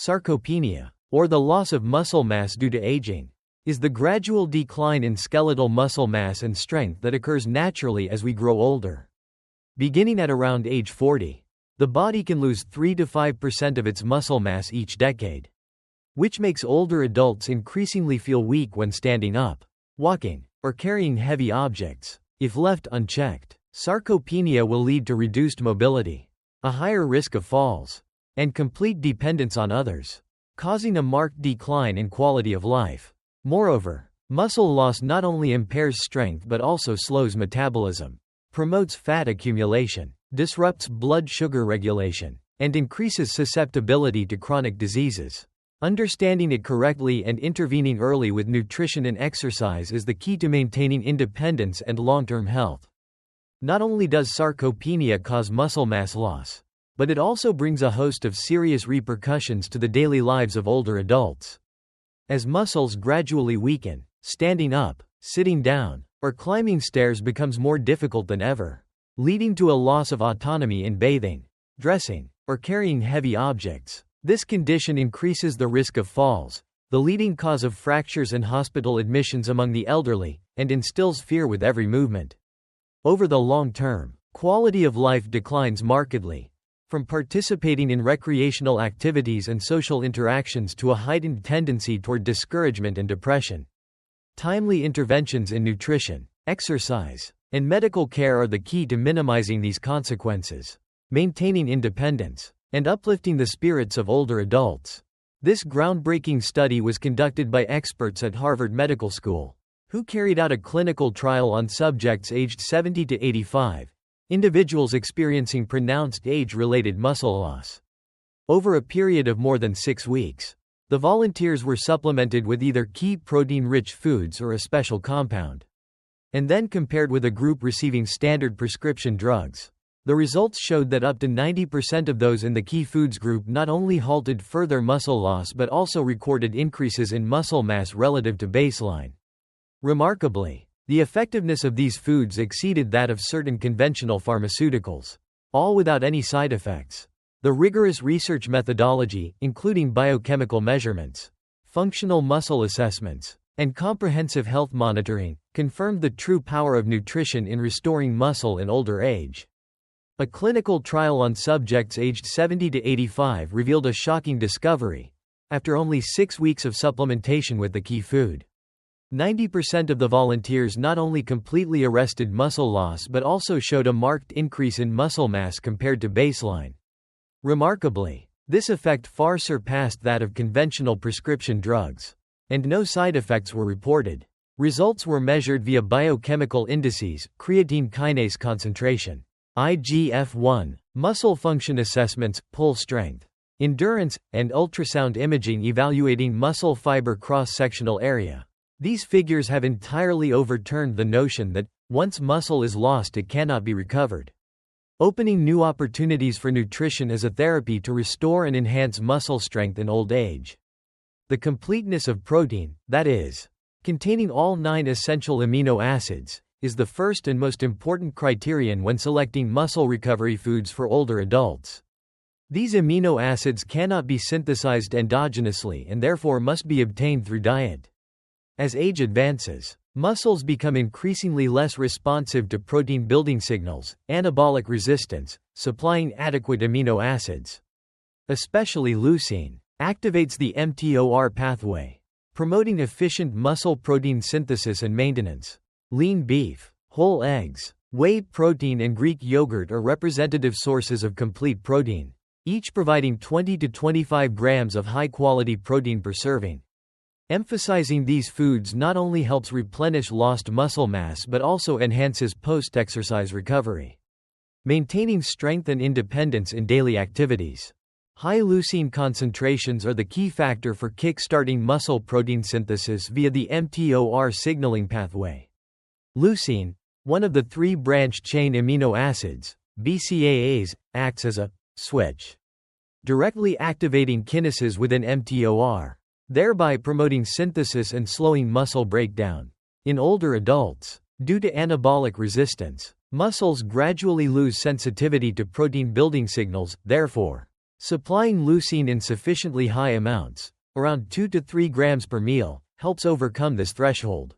Sarcopenia, or the loss of muscle mass due to aging, is the gradual decline in skeletal muscle mass and strength that occurs naturally as we grow older. Beginning at around age 40, the body can lose 3 to 5% of its muscle mass each decade, which makes older adults increasingly feel weak when standing up, walking, or carrying heavy objects. If left unchecked, sarcopenia will lead to reduced mobility, a higher risk of falls, and complete dependence on others, causing a marked decline in quality of life. Moreover, muscle loss not only impairs strength but also slows metabolism, promotes fat accumulation, disrupts blood sugar regulation, and increases susceptibility to chronic diseases. Understanding it correctly and intervening early with nutrition and exercise is the key to maintaining independence and long-term health. Not only does sarcopenia cause muscle mass loss, but it also brings a host of serious repercussions to the daily lives of older adults. As muscles gradually weaken, standing up, sitting down, or climbing stairs becomes more difficult than ever, leading to a loss of autonomy in bathing, dressing, or carrying heavy objects. This condition increases the risk of falls, the leading cause of fractures and hospital admissions among the elderly, and instills fear with every movement. Over the long term, quality of life declines markedly, from participating in recreational activities and social interactions to a heightened tendency toward discouragement and depression. Timely interventions in nutrition, exercise, and medical care are the key to minimizing these consequences, maintaining independence, and uplifting the spirits of older adults. This groundbreaking study was conducted by experts at Harvard Medical School, who carried out a clinical trial on subjects aged 70 to 85. Individuals experiencing pronounced age-related muscle loss. Over a period of more than 6 weeks, the volunteers were supplemented with either key protein-rich foods or a special compound, and then compared with a group receiving standard prescription drugs. The results showed that up to 90% of those in the key foods group not only halted further muscle loss but also recorded increases in muscle mass relative to baseline. Remarkably, the effectiveness of these foods exceeded that of certain conventional pharmaceuticals, all without any side effects. The rigorous research methodology, including biochemical measurements, functional muscle assessments, and comprehensive health monitoring, confirmed the true power of nutrition in restoring muscle in older age. A clinical trial on subjects aged 70 to 85 revealed a shocking discovery. After only 6 weeks of supplementation with the key food, 90% of the volunteers not only completely arrested muscle loss but also showed a marked increase in muscle mass compared to baseline. Remarkably, this effect far surpassed that of conventional prescription drugs, and no side effects were reported. Results were measured via biochemical indices, creatine kinase concentration, IGF-1, muscle function assessments, pull strength, endurance, and ultrasound imaging evaluating muscle fiber cross-sectional area. These figures have entirely overturned the notion that, once muscle is lost, it cannot be recovered, opening new opportunities for nutrition as a therapy to restore and enhance muscle strength in old age. The completeness of protein, that is, containing all 9 essential amino acids, is the first and most important criterion when selecting muscle recovery foods for older adults. These amino acids cannot be synthesized endogenously and therefore must be obtained through diet. As age advances, muscles become increasingly less responsive to protein-building signals, anabolic resistance, supplying adequate amino acids. Especially leucine activates the mTOR pathway, promoting efficient muscle protein synthesis and maintenance. Lean beef, whole eggs, whey protein and Greek yogurt are representative sources of complete protein, each providing 20 to 25 grams of high-quality protein per serving. Emphasizing these foods not only helps replenish lost muscle mass but also enhances post-exercise recovery, maintaining strength and independence in daily activities. High leucine concentrations are the key factor for kick-starting muscle protein synthesis via the mTOR signaling pathway. Leucine, one of the 3 branched-chain amino acids, BCAAs, acts as a switch, directly activating kinases within mTOR, thereby promoting synthesis and slowing muscle breakdown. In older adults, due to anabolic resistance, muscles gradually lose sensitivity to protein-building signals, therefore, Supplying leucine in sufficiently high amounts, around 2 to 3 grams per meal, helps overcome this threshold.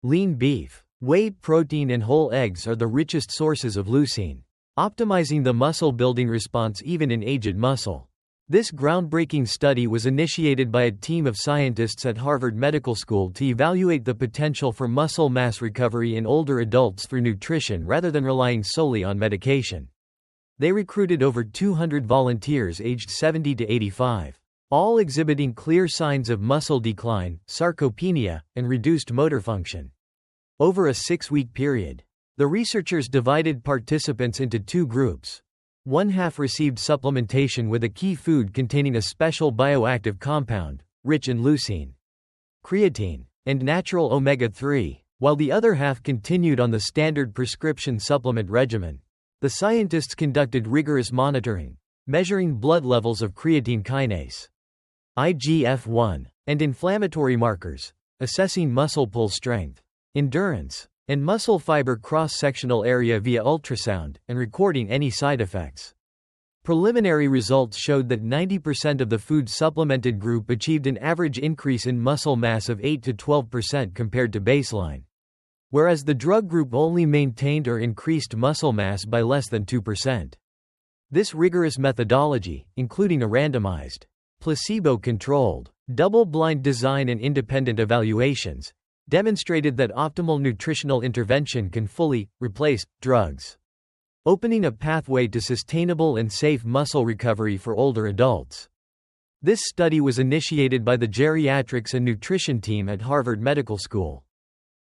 Lean beef, whey protein and whole eggs are the richest sources of leucine, optimizing the muscle-building response even in aged muscle. This groundbreaking study was initiated by a team of scientists at Harvard Medical School to evaluate the potential for muscle mass recovery in older adults through nutrition rather than relying solely on medication. They recruited over 200 volunteers aged 70 to 85, all exhibiting clear signs of muscle decline, sarcopenia, and reduced motor function. Over a 6-week period, the researchers divided participants into 2 groups. One half received supplementation with a key food containing a special bioactive compound, rich in leucine, creatine, and natural omega-3, while the other half continued on the standard prescription supplement regimen. The scientists conducted rigorous monitoring, measuring blood levels of creatine kinase, IGF-1, and inflammatory markers, assessing muscle pull strength, endurance, and muscle fiber cross-sectional area via ultrasound, and recording any side effects. Preliminary results showed that 90% of the food-supplemented group achieved an average increase in muscle mass of 8 to 12% compared to baseline, whereas the drug group only maintained or increased muscle mass by less than 2%. This rigorous methodology, including a randomized, placebo-controlled, double-blind design and independent evaluations, demonstrated that optimal nutritional intervention can fully replace drugs, opening a pathway to sustainable and safe muscle recovery for older adults. This study was initiated by the geriatrics and nutrition team at Harvard Medical School,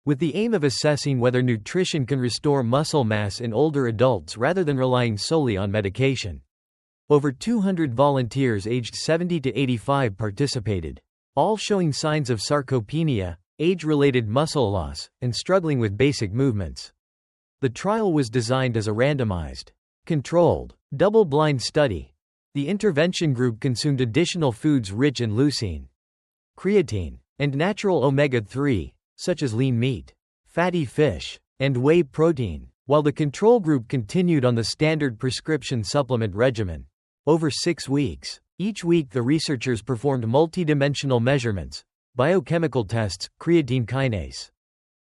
with the aim of assessing whether nutrition can restore muscle mass in older adults rather than relying solely on medication. Over 200 volunteers aged 70 to 85 participated, all showing signs of sarcopenia, age-related muscle loss, and struggling with basic movements. The trial was designed as a randomized, controlled, double-blind study. The intervention group consumed additional foods rich in leucine, creatine, and natural omega-3, such as lean meat, fatty fish, and whey protein, while the control group continued on the standard prescription supplement regimen. Over 6 weeks, each week the researchers performed multidimensional measurements, biochemical tests, creatine kinase,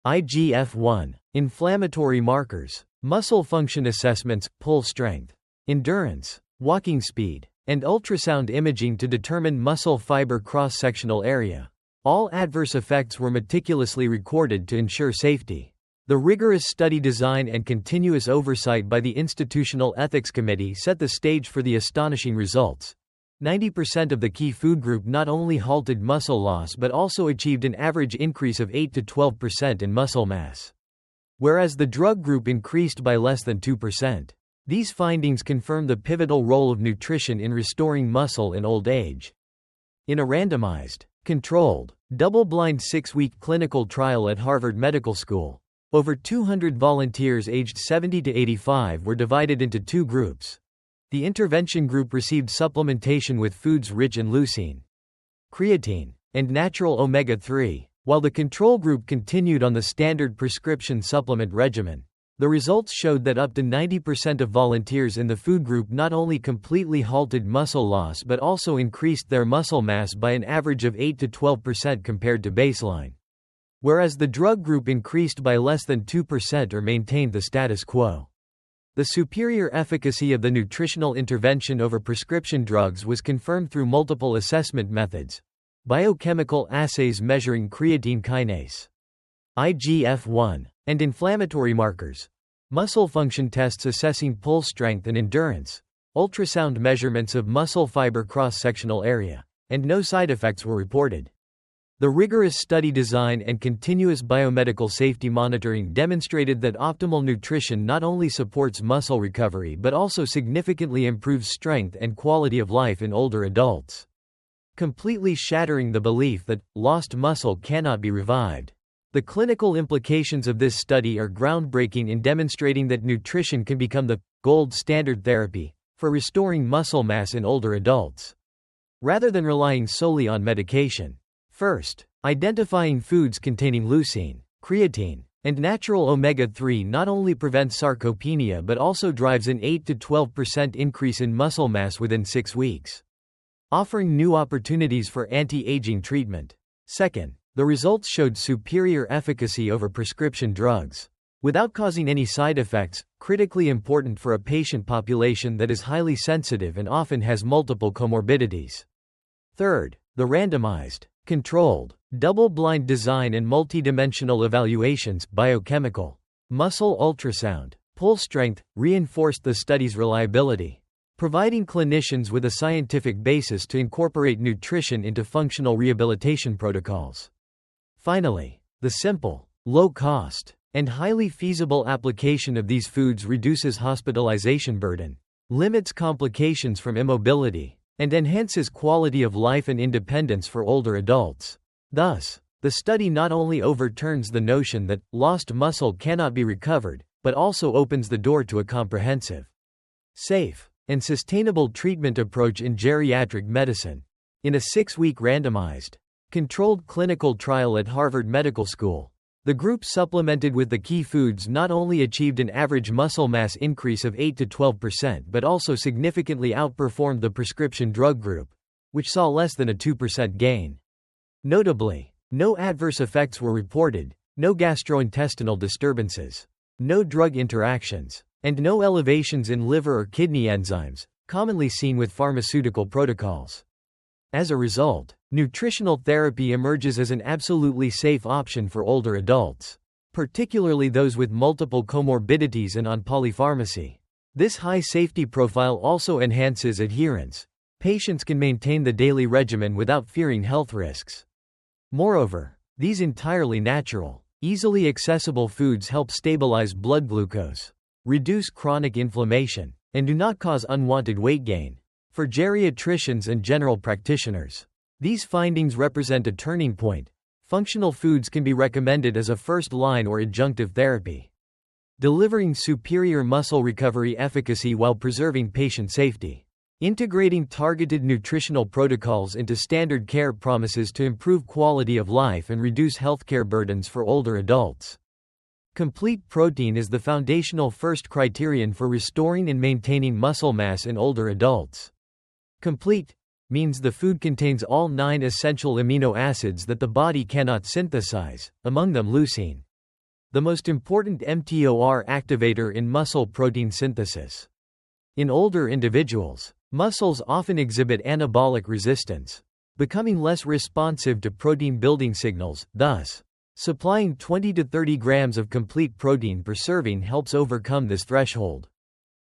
IGF-1, inflammatory markers, muscle function assessments, pull strength, endurance, walking speed, and ultrasound imaging to determine muscle fiber cross-sectional area. All adverse effects were meticulously recorded to ensure safety. The rigorous study design and continuous oversight by the Institutional Ethics Committee set the stage for the astonishing results. 90% of the key food group not only halted muscle loss but also achieved an average increase of 8 to 12% in muscle mass, whereas the drug group increased by less than 2%. These findings confirm the pivotal role of nutrition in restoring muscle in old age. In a randomized, controlled, double-blind 6-week clinical trial at Harvard Medical School, over 200 volunteers aged 70 to 85 were divided into 2 groups. The intervention group received supplementation with foods rich in leucine, creatine, and natural omega-3, while the control group continued on the standard prescription supplement regimen. The results showed that up to 90% of volunteers in the food group not only completely halted muscle loss but also increased their muscle mass by an average of 8 to 12% compared to baseline, whereas the drug group increased by less than 2% or maintained the status quo. The superior efficacy of the nutritional intervention over prescription drugs was confirmed through multiple assessment methods: biochemical assays measuring creatine kinase, IGF-1, and inflammatory markers, muscle function tests assessing pull strength and endurance, ultrasound measurements of muscle fiber cross-sectional area, and no side effects were reported. The rigorous study design and continuous biomedical safety monitoring demonstrated that optimal nutrition not only supports muscle recovery but also significantly improves strength and quality of life in older adults, completely shattering the belief that lost muscle cannot be revived. The clinical implications of this study are groundbreaking in demonstrating that nutrition can become the gold standard therapy for restoring muscle mass in older adults, rather than relying solely on medication. First, identifying foods containing leucine, creatine, And natural omega-3 not only prevents sarcopenia but also drives an 8 to 12% increase in muscle mass within 6 weeks, offering new opportunities for anti-aging treatment. Second, the results showed superior efficacy over prescription drugs, without causing any side effects, critically important for a patient population that is highly sensitive and often has multiple comorbidities. Third, the randomized, controlled, double-blind design and multidimensional evaluations, biochemical, muscle ultrasound, pull strength, reinforced the study's reliability, providing clinicians with a scientific basis to incorporate nutrition into functional rehabilitation protocols. Finally, the simple, low-cost, and highly feasible application of these foods reduces hospitalization burden, limits complications from immobility, and enhances quality of life and independence for older adults. Thus, the study not only overturns the notion that lost muscle cannot be recovered, but also opens the door to a comprehensive, safe, and sustainable treatment approach in geriatric medicine. In a 6-week randomized, controlled clinical trial at Harvard Medical School, the group supplemented with the key foods not only achieved an average muscle mass increase of 8 to 12% but also significantly outperformed the prescription drug group, which saw less than a 2% gain. Notably, no adverse effects were reported, no gastrointestinal disturbances, no drug interactions, and no elevations in liver or kidney enzymes, commonly seen with pharmaceutical protocols. As a result, nutritional therapy emerges as an absolutely safe option for older adults, particularly those with multiple comorbidities and on polypharmacy. This high safety profile also enhances adherence. Patients can maintain the daily regimen without fearing health risks. Moreover, these entirely natural, easily accessible foods help stabilize blood glucose, reduce chronic inflammation, and do not cause unwanted weight gain. For geriatricians and general practitioners, these findings represent a turning point. Functional foods can be recommended as a first-line or adjunctive therapy, delivering superior muscle recovery efficacy while preserving patient safety. Integrating targeted nutritional protocols into standard care promises to improve quality of life and reduce healthcare burdens for older adults. Complete protein is the foundational first criterion for restoring and maintaining muscle mass in older adults. Complete means the food contains all 9 essential amino acids that the body cannot synthesize, among them leucine, the most important mTOR activator in muscle protein synthesis. In older individuals, muscles often exhibit anabolic resistance, becoming less responsive to protein-building signals. Thus, supplying 20 to 30 grams of complete protein per serving helps overcome this threshold,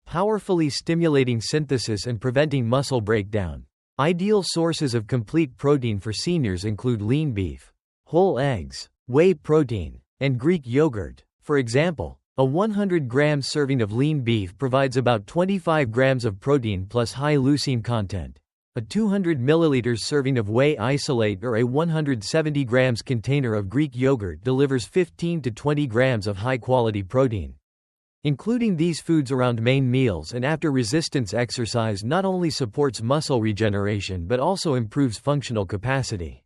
powerfully stimulating synthesis and preventing muscle breakdown. Ideal sources of complete protein for seniors include lean beef, whole eggs, whey protein, and Greek yogurt. For example, a 100-gram serving of lean beef provides about 25 grams of protein plus high leucine content. A 200 milliliters serving of whey isolate or a 170 grams container of Greek yogurt delivers 15 to 20 grams of high-quality protein. Including these foods around main meals and after resistance exercise not only supports muscle regeneration but also improves functional capacity,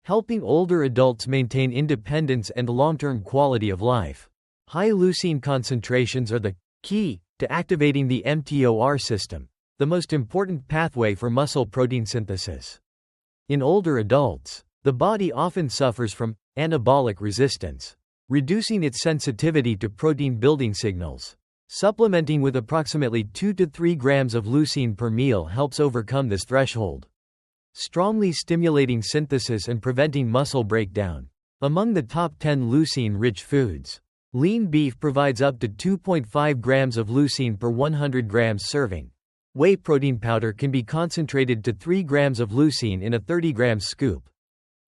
helping older adults maintain independence and long-term quality of life. High leucine concentrations are the key to activating the mTOR system, the most important pathway for muscle protein synthesis. In older adults, the body often suffers from anabolic resistance, reducing its sensitivity to protein-building signals. Supplementing with approximately 2 to 3 grams of leucine per meal helps overcome this threshold, strongly stimulating synthesis and preventing muscle breakdown. Among the top 10 leucine-rich foods, lean beef provides up to 2.5 grams of leucine per 100 grams serving. Whey protein powder can be concentrated to 3 grams of leucine in a 30-gram scoop.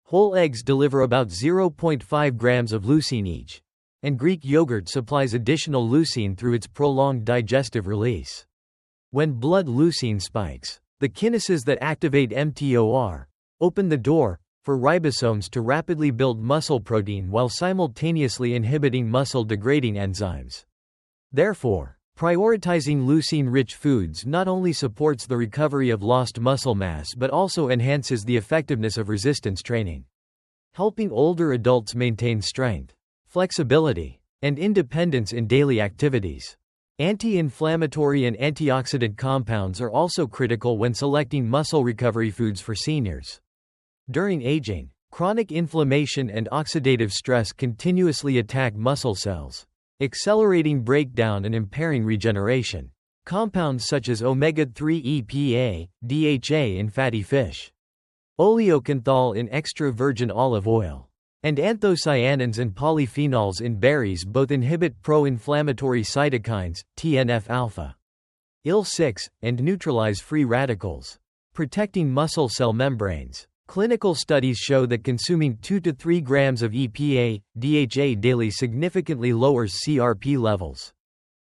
Whole eggs deliver about 0.5 grams of leucine each, and Greek yogurt supplies additional leucine through its prolonged digestive release. When blood leucine spikes, the kinases that activate mTOR open the door for ribosomes to rapidly build muscle protein while simultaneously inhibiting muscle-degrading enzymes. Therefore, prioritizing leucine-rich foods not only supports the recovery of lost muscle mass but also enhances the effectiveness of resistance training, helping older adults maintain strength, flexibility, and independence in daily activities. Anti-inflammatory and antioxidant compounds are also critical when selecting muscle recovery foods for seniors. During aging, chronic inflammation and oxidative stress continuously attack muscle cells, accelerating breakdown and impairing regeneration. Compounds such as omega-3 EPA, DHA in fatty fish, oleocanthal in extra virgin olive oil, and anthocyanins and polyphenols in berries both inhibit pro-inflammatory cytokines, TNF-alpha, IL-6, and neutralize free radicals, protecting muscle cell membranes. Clinical studies show that consuming 2 to 3 grams of EPA, DHA daily significantly lowers CRP levels,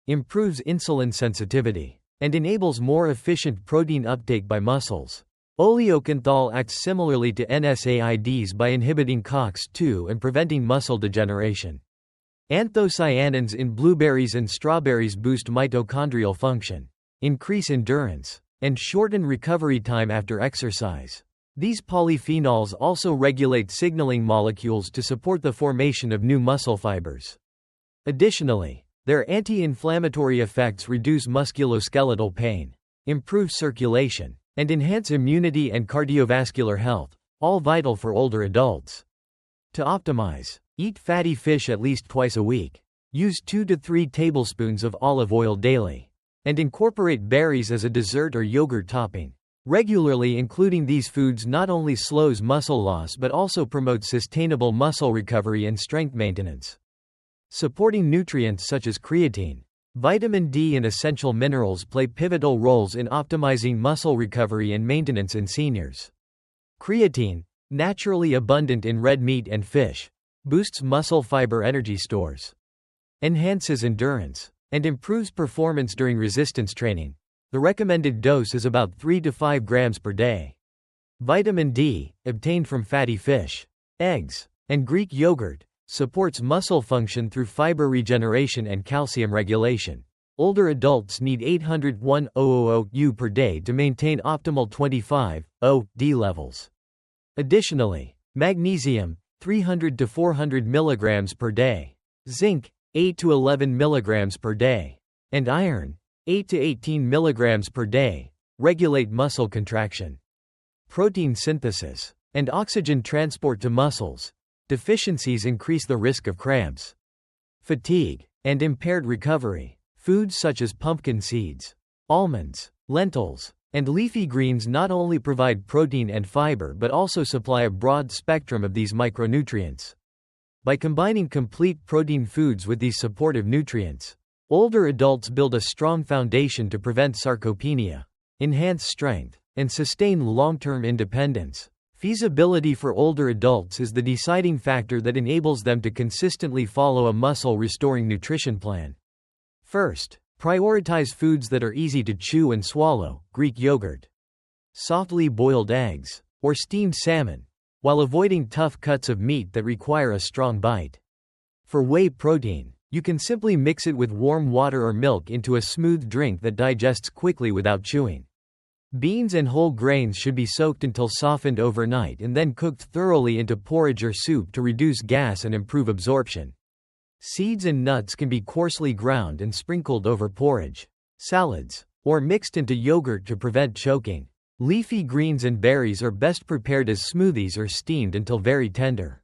improves insulin sensitivity, and enables more efficient protein uptake by muscles. Oleocanthal acts similarly to NSAIDs by inhibiting COX-2 and preventing muscle degeneration. Anthocyanins in blueberries and strawberries boost mitochondrial function, increase endurance, and shorten recovery time after exercise. These polyphenols also regulate signaling molecules to support the formation of new muscle fibers. Additionally, their anti-inflammatory effects reduce musculoskeletal pain, improve circulation, and enhance immunity and cardiovascular health, all vital for older adults. To optimize, eat fatty fish at least twice a week. Use 2 to 3 tablespoons of olive oil daily, and incorporate berries as a dessert or yogurt topping. Regularly including these foods not only slows muscle loss but also promotes sustainable muscle recovery and strength maintenance. Supporting nutrients such as creatine, vitamin D, and essential minerals play pivotal roles in optimizing muscle recovery and maintenance in seniors. Creatine, naturally abundant in red meat and fish, boosts muscle fiber energy stores, enhances endurance, and improves performance during resistance training. The recommended dose is about 3 to 5 grams per day. Vitamin D, obtained from fatty fish, eggs, and Greek yogurt, supports muscle function through fiber regeneration and calcium regulation. Older adults need 801,000 U per day to maintain optimal 25,000 D levels. Additionally, magnesium, 300 to 400 milligrams per day, zinc, 8 to 11 milligrams per day, and iron, 8 to 18 milligrams per day, regulate muscle contraction, protein synthesis, and oxygen transport to muscles. Deficiencies increase the risk of cramps, fatigue, and impaired recovery. Foods such as pumpkin seeds, almonds, lentils, and leafy greens not only provide protein and fiber but also supply a broad spectrum of these micronutrients. By combining complete protein foods with these supportive nutrients, older adults build a strong foundation to prevent sarcopenia, enhance strength, and sustain long-term independence. Feasibility for older adults is the deciding factor that enables them to consistently follow a muscle-restoring nutrition plan. First, prioritize foods that are easy to chew and swallow, Greek yogurt, softly boiled eggs, or steamed salmon, while avoiding tough cuts of meat that require a strong bite. For whey protein, you can simply mix it with warm water or milk into a smooth drink that digests quickly without chewing. Beans and whole grains should be soaked until softened overnight and then cooked thoroughly into porridge or soup to reduce gas and improve absorption. Seeds and nuts can be coarsely ground and sprinkled over porridge, salads, or mixed into yogurt to prevent choking. Leafy greens and berries are best prepared as smoothies or steamed until very tender,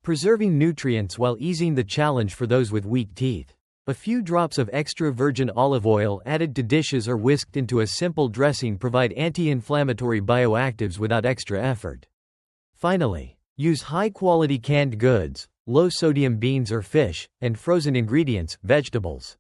preserving nutrients while easing the challenge for those with weak teeth. A few drops of extra virgin olive oil added to dishes or whisked into a simple dressing provide anti-inflammatory bioactives without extra effort. Finally, use high-quality canned goods, low-sodium beans or fish, and frozen ingredients, vegetables,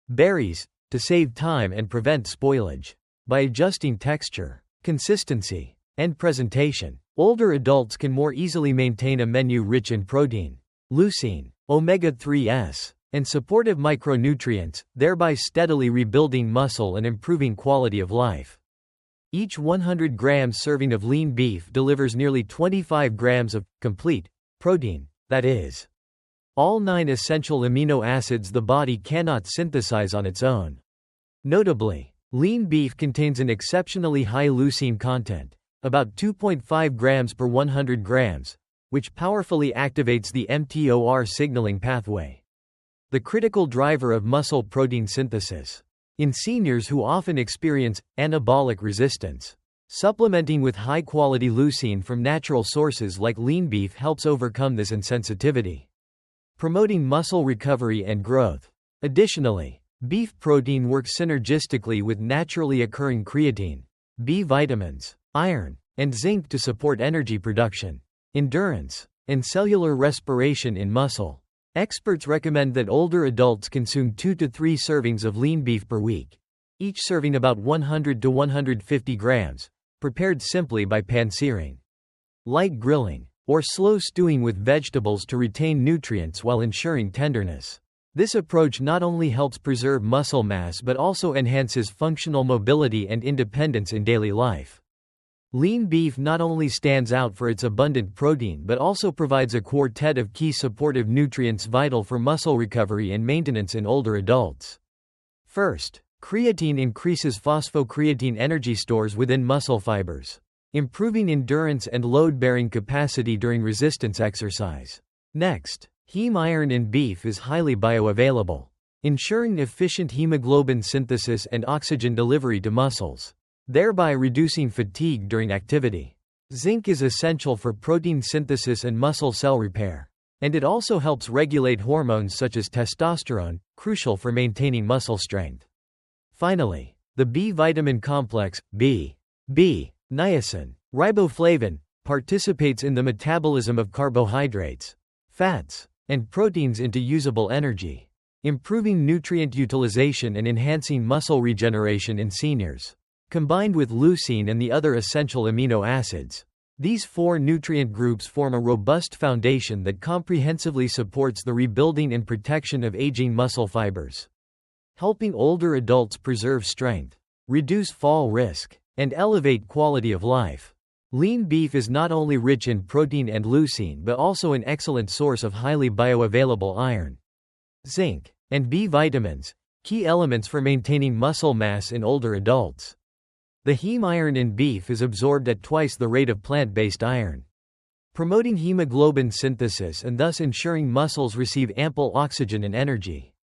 berries, to save time and prevent spoilage. By adjusting texture, consistency, and presentation, older adults can more easily maintain a menu rich in protein, leucine, omega-3s, and supportive micronutrients, thereby steadily rebuilding muscle and improving quality of life. Each 100 grams serving of lean beef delivers nearly 25 grams of complete protein, that is, all 9 essential amino acids the body cannot synthesize on its own. Notably, lean beef contains an exceptionally high leucine content, about 2.5 grams per 100 grams, which powerfully activates the mTOR signaling pathway, the critical driver of muscle protein synthesis. In seniors who often experience anabolic resistance, supplementing with high-quality leucine from natural sources like lean beef helps overcome this insensitivity, promoting muscle recovery and growth. Additionally, beef protein works synergistically with naturally occurring creatine, B vitamins, iron, and zinc to support energy production, endurance, and cellular respiration in muscle. Experts recommend that older adults consume 2 to 3 servings of lean beef per week, each serving about 100 to 150 grams, prepared simply by pan-searing, light grilling, or slow stewing with vegetables to retain nutrients while ensuring tenderness. This approach not only helps preserve muscle mass but also enhances functional mobility and independence in daily life. Lean beef not only stands out for its abundant protein but also provides a quartet of key supportive nutrients vital for muscle recovery and maintenance in older adults. First, creatine increases phosphocreatine energy stores within muscle fibers, improving endurance and load-bearing capacity during resistance exercise. Next, heme iron in beef is highly bioavailable, ensuring efficient hemoglobin synthesis and oxygen delivery to muscles, thereby reducing fatigue during activity. Zinc is essential for protein synthesis and muscle cell repair, and it also helps regulate hormones such as testosterone, crucial for maintaining muscle strength. Finally, the B vitamin complex, B, niacin, riboflavin, participates in the metabolism of carbohydrates, fats, and proteins into usable energy, improving nutrient utilization and enhancing muscle regeneration in seniors. Combined with leucine and the other essential amino acids, these 4 nutrient groups form a robust foundation that comprehensively supports the rebuilding and protection of aging muscle fibers, helping older adults preserve strength, reduce fall risk, and elevate quality of life. Lean beef is not only rich in protein and leucine but also an excellent source of highly bioavailable iron, zinc, and B vitamins, key elements for maintaining muscle mass in older adults. The heme iron in beef is absorbed at twice the rate of plant-based iron, promoting hemoglobin synthesis and thus ensuring muscles receive ample oxygen and energy,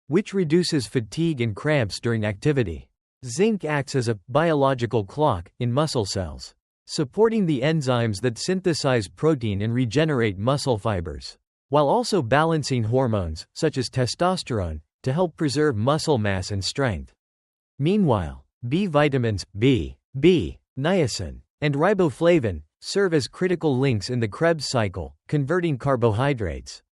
which reduces fatigue and cramps during activity. Zinc acts as a biological clock in muscle cells, supporting the enzymes that synthesize protein and regenerate muscle fibers, while also balancing hormones, such as testosterone, to help preserve muscle mass and strength. Meanwhile, B vitamins, B, niacin, and riboflavin serve as critical links in the Krebs cycle, converting carbohydrates,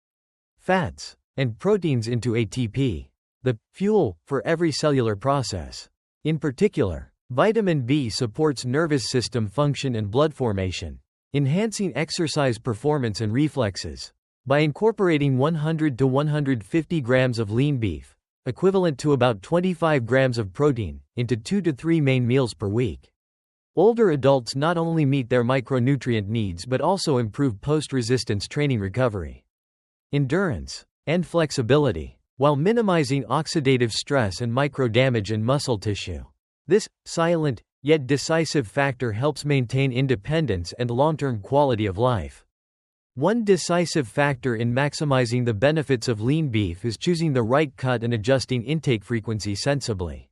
fats, and proteins into ATP, the fuel for every cellular process. In particular, vitamin B supports nervous system function and blood formation, enhancing exercise performance and reflexes. By incorporating 100 to 150 grams of lean beef, equivalent to about 25 grams of protein, into 2 to 3 main meals per week, older adults not only meet their micronutrient needs but also improve post-resistance training recovery, endurance, and flexibility, while minimizing oxidative stress and microdamage in muscle tissue. This silent, yet decisive factor helps maintain independence and long-term quality of life. One decisive factor in maximizing the benefits of lean beef is choosing the right cut and adjusting intake frequency sensibly.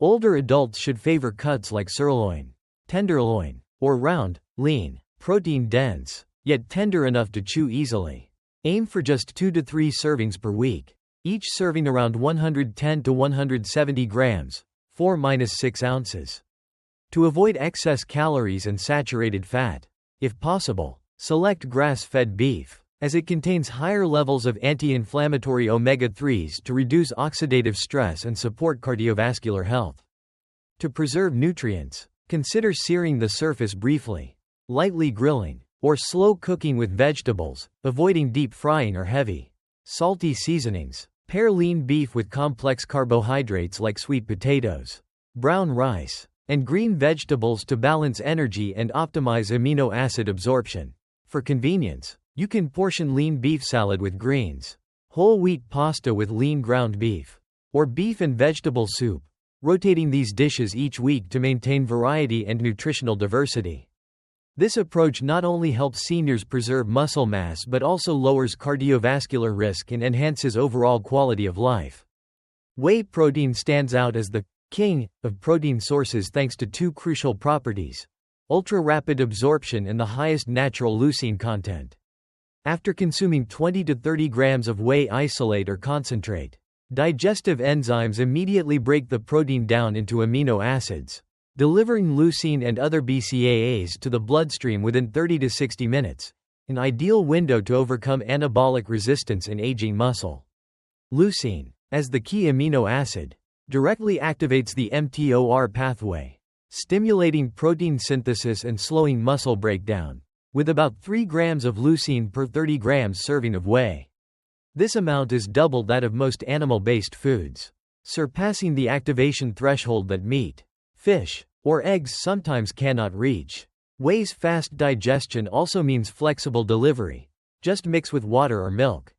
Older adults should favor cuts like sirloin, tenderloin, or round, lean, protein-dense, yet tender enough to chew easily. Aim for just 2 to 3 servings per week, each serving around 110 to 170 grams, 4–6 ounces. To avoid excess calories and saturated fat, if possible, select grass-fed beef, as it contains higher levels of anti-inflammatory omega-3s to reduce oxidative stress and support cardiovascular health. To preserve nutrients, consider searing the surface briefly, lightly grilling, or slow cooking with vegetables, avoiding deep frying or heavy, salty seasonings. Pair lean beef with complex carbohydrates like sweet potatoes, brown rice, and green vegetables to balance energy and optimize amino acid absorption. For convenience, you can portion lean beef salad with greens, whole wheat pasta with lean ground beef, or beef and vegetable soup, rotating these dishes each week to maintain variety and nutritional diversity. This approach not only helps seniors preserve muscle mass but also lowers cardiovascular risk and enhances overall quality of life. Whey protein stands out as the king of protein sources thanks to two crucial properties: ultra-rapid absorption and the highest natural leucine content. After consuming 20 to 30 grams of whey isolate or concentrate, digestive enzymes immediately break the protein down into amino acids, delivering leucine and other BCAAs to the bloodstream within 30 to 60 minutes, an ideal window to overcome anabolic resistance in aging muscle. Leucine, as the key amino acid, directly activates the mTOR pathway, stimulating protein synthesis and slowing muscle breakdown, with about 3 grams of leucine per 30 grams serving of whey. This amount is double that of most animal-based foods, surpassing the activation threshold that meat, fish, or eggs sometimes cannot reach. Whey's fast digestion also means flexible delivery. Just mix with water or milk.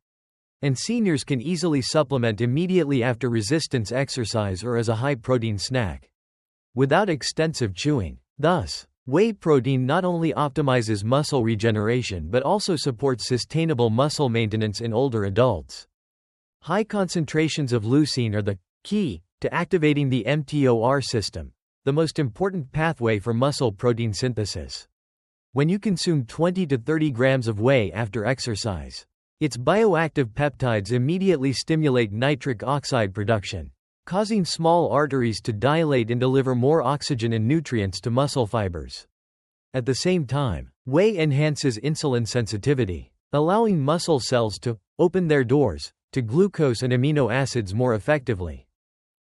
And seniors can easily supplement immediately after resistance exercise or as a high-protein snack, without extensive chewing. Thus, whey protein not only optimizes muscle regeneration but also supports sustainable muscle maintenance in older adults. High concentrations of leucine are the key to activating the mTOR system, the most important pathway for muscle protein synthesis. When you consume 20 to 30 grams of whey after exercise, its bioactive peptides immediately stimulate nitric oxide production, causing small arteries to dilate and deliver more oxygen and nutrients to muscle fibers. At the same time, whey enhances insulin sensitivity, allowing muscle cells to open their doors to glucose and amino acids more effectively,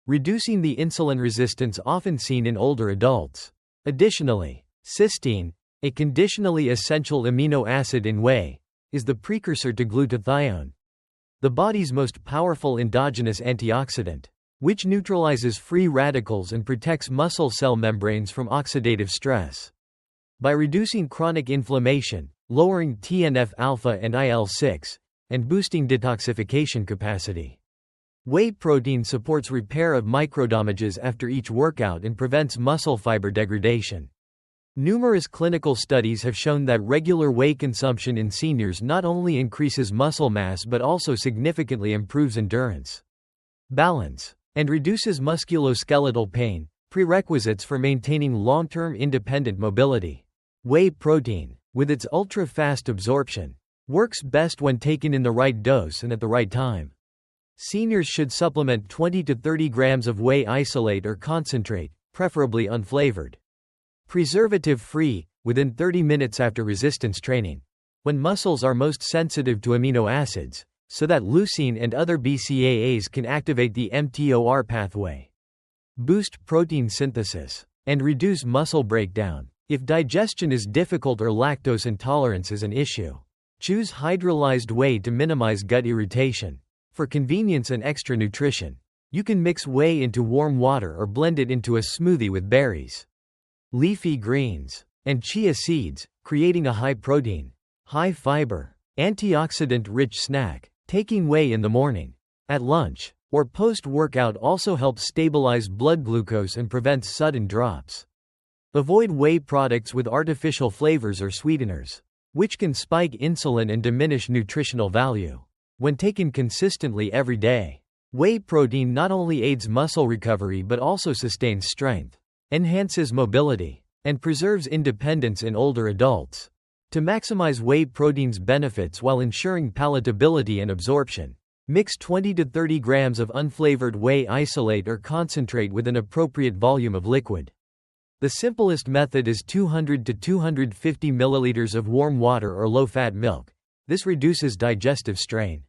reducing the insulin resistance often seen in older adults. Additionally, cysteine, a conditionally essential amino acid in whey, is the precursor to glutathione, the body's most powerful endogenous antioxidant, which neutralizes free radicals and protects muscle cell membranes from oxidative stress. By reducing chronic inflammation, lowering TNF-alpha and IL-6, and boosting detoxification capacity, whey protein supports repair of microdamages after each workout and prevents muscle fiber degradation. Numerous clinical studies have shown that regular whey consumption in seniors not only increases muscle mass but also significantly improves endurance, balance, and reduces musculoskeletal pain, prerequisites for maintaining long-term independent mobility. Whey protein, with its ultra-fast absorption, works best when taken in the right dose and at the right time. Seniors should supplement 20 to 30 grams of whey isolate or concentrate, preferably unflavored, preservative-free, within 30 minutes after resistance training, when muscles are most sensitive to amino acids, so that leucine and other BCAAs can activate the mTOR pathway, boost protein synthesis, and reduce muscle breakdown. If digestion is difficult or lactose intolerance is an issue, choose hydrolyzed whey to minimize gut irritation. For convenience and extra nutrition, you can mix whey into warm water or blend it into a smoothie with berries, leafy greens, and chia seeds, creating a high-protein, high-fiber, antioxidant-rich snack. Taking whey in the morning, at lunch, or post-workout also helps stabilize blood glucose and prevents sudden drops. Avoid whey products with artificial flavors or sweeteners, which can spike insulin and diminish nutritional value. When taken consistently every day, whey protein not only aids muscle recovery but also sustains strength, enhances mobility, and preserves independence in older adults. To maximize whey protein's benefits while ensuring palatability and absorption, mix 20 to 30 grams of unflavored whey isolate or concentrate with an appropriate volume of liquid. The simplest method is 200 to 250 milliliters of warm water or low-fat milk. This reduces digestive strain,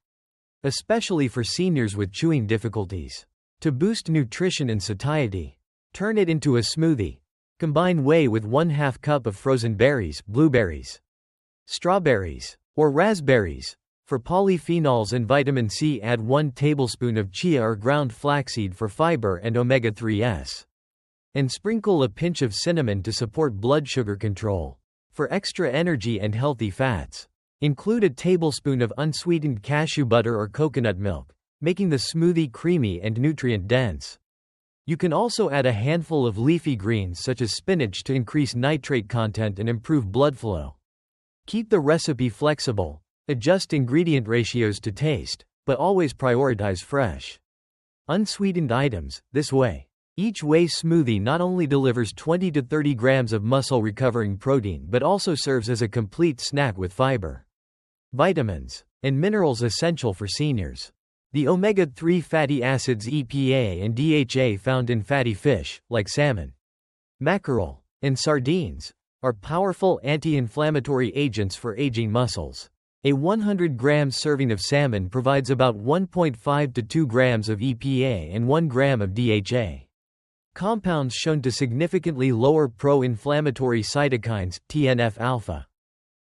especially for seniors with chewing difficulties. To boost nutrition and satiety, turn it into a smoothie. Combine whey with 1/2 cup of frozen berries, blueberries, strawberries, or raspberries. For polyphenols and vitamin C, add 1 tablespoon of chia or ground flaxseed for fiber and omega-3s. And sprinkle a pinch of cinnamon to support blood sugar control. For extra energy and healthy fats, include a tablespoon of unsweetened cashew butter or coconut milk, making the smoothie creamy and nutrient-dense. You can also add a handful of leafy greens such as spinach to increase nitrate content and improve blood flow. Keep the recipe flexible, adjust ingredient ratios to taste, but always prioritize fresh, unsweetened items. This way, each whey smoothie not only delivers 20 to 30 grams of muscle-recovering protein but also serves as a complete snack with fiber, vitamins, and minerals essential for seniors. The omega-3 fatty acids EPA and DHA found in fatty fish, like salmon, mackerel, and sardines, are powerful anti-inflammatory agents for aging muscles. A 100-gram serving of salmon provides about 1.5 to 2 grams of EPA and 1 gram of DHA, compounds shown to significantly lower pro-inflammatory cytokines, TNF-alpha,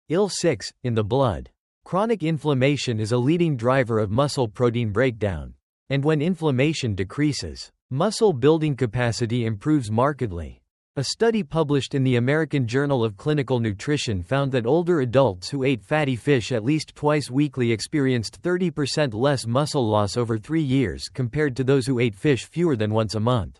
IL-6, in the blood. Chronic inflammation is a leading driver of muscle protein breakdown, and when inflammation decreases, muscle building capacity improves markedly. A study published in the American Journal of Clinical Nutrition found that older adults who ate fatty fish at least twice weekly experienced 30% less muscle loss over 3 years compared to those who ate fish fewer than once a month.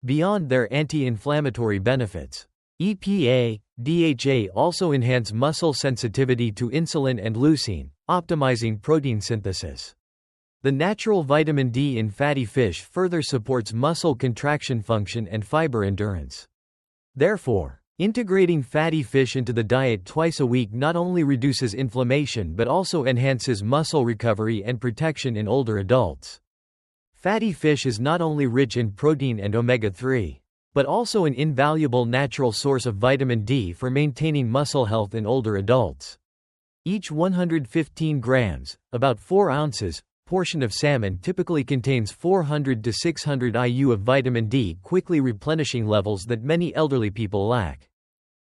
Beyond their anti-inflammatory benefits, EPA, DHA also enhance muscle sensitivity to insulin and leucine, optimizing protein synthesis. The natural vitamin D in fatty fish further supports muscle contraction function and fiber endurance. Therefore, integrating fatty fish into the diet twice a week not only reduces inflammation but also enhances muscle recovery and protection in older adults. Fatty fish is not only rich in protein and omega-3, but also an invaluable natural source of vitamin D for maintaining muscle health in older adults. Each 115 grams, about 4 ounces, portion of salmon typically contains 400 to 600 IU of vitamin D, quickly replenishing levels that many elderly people lack.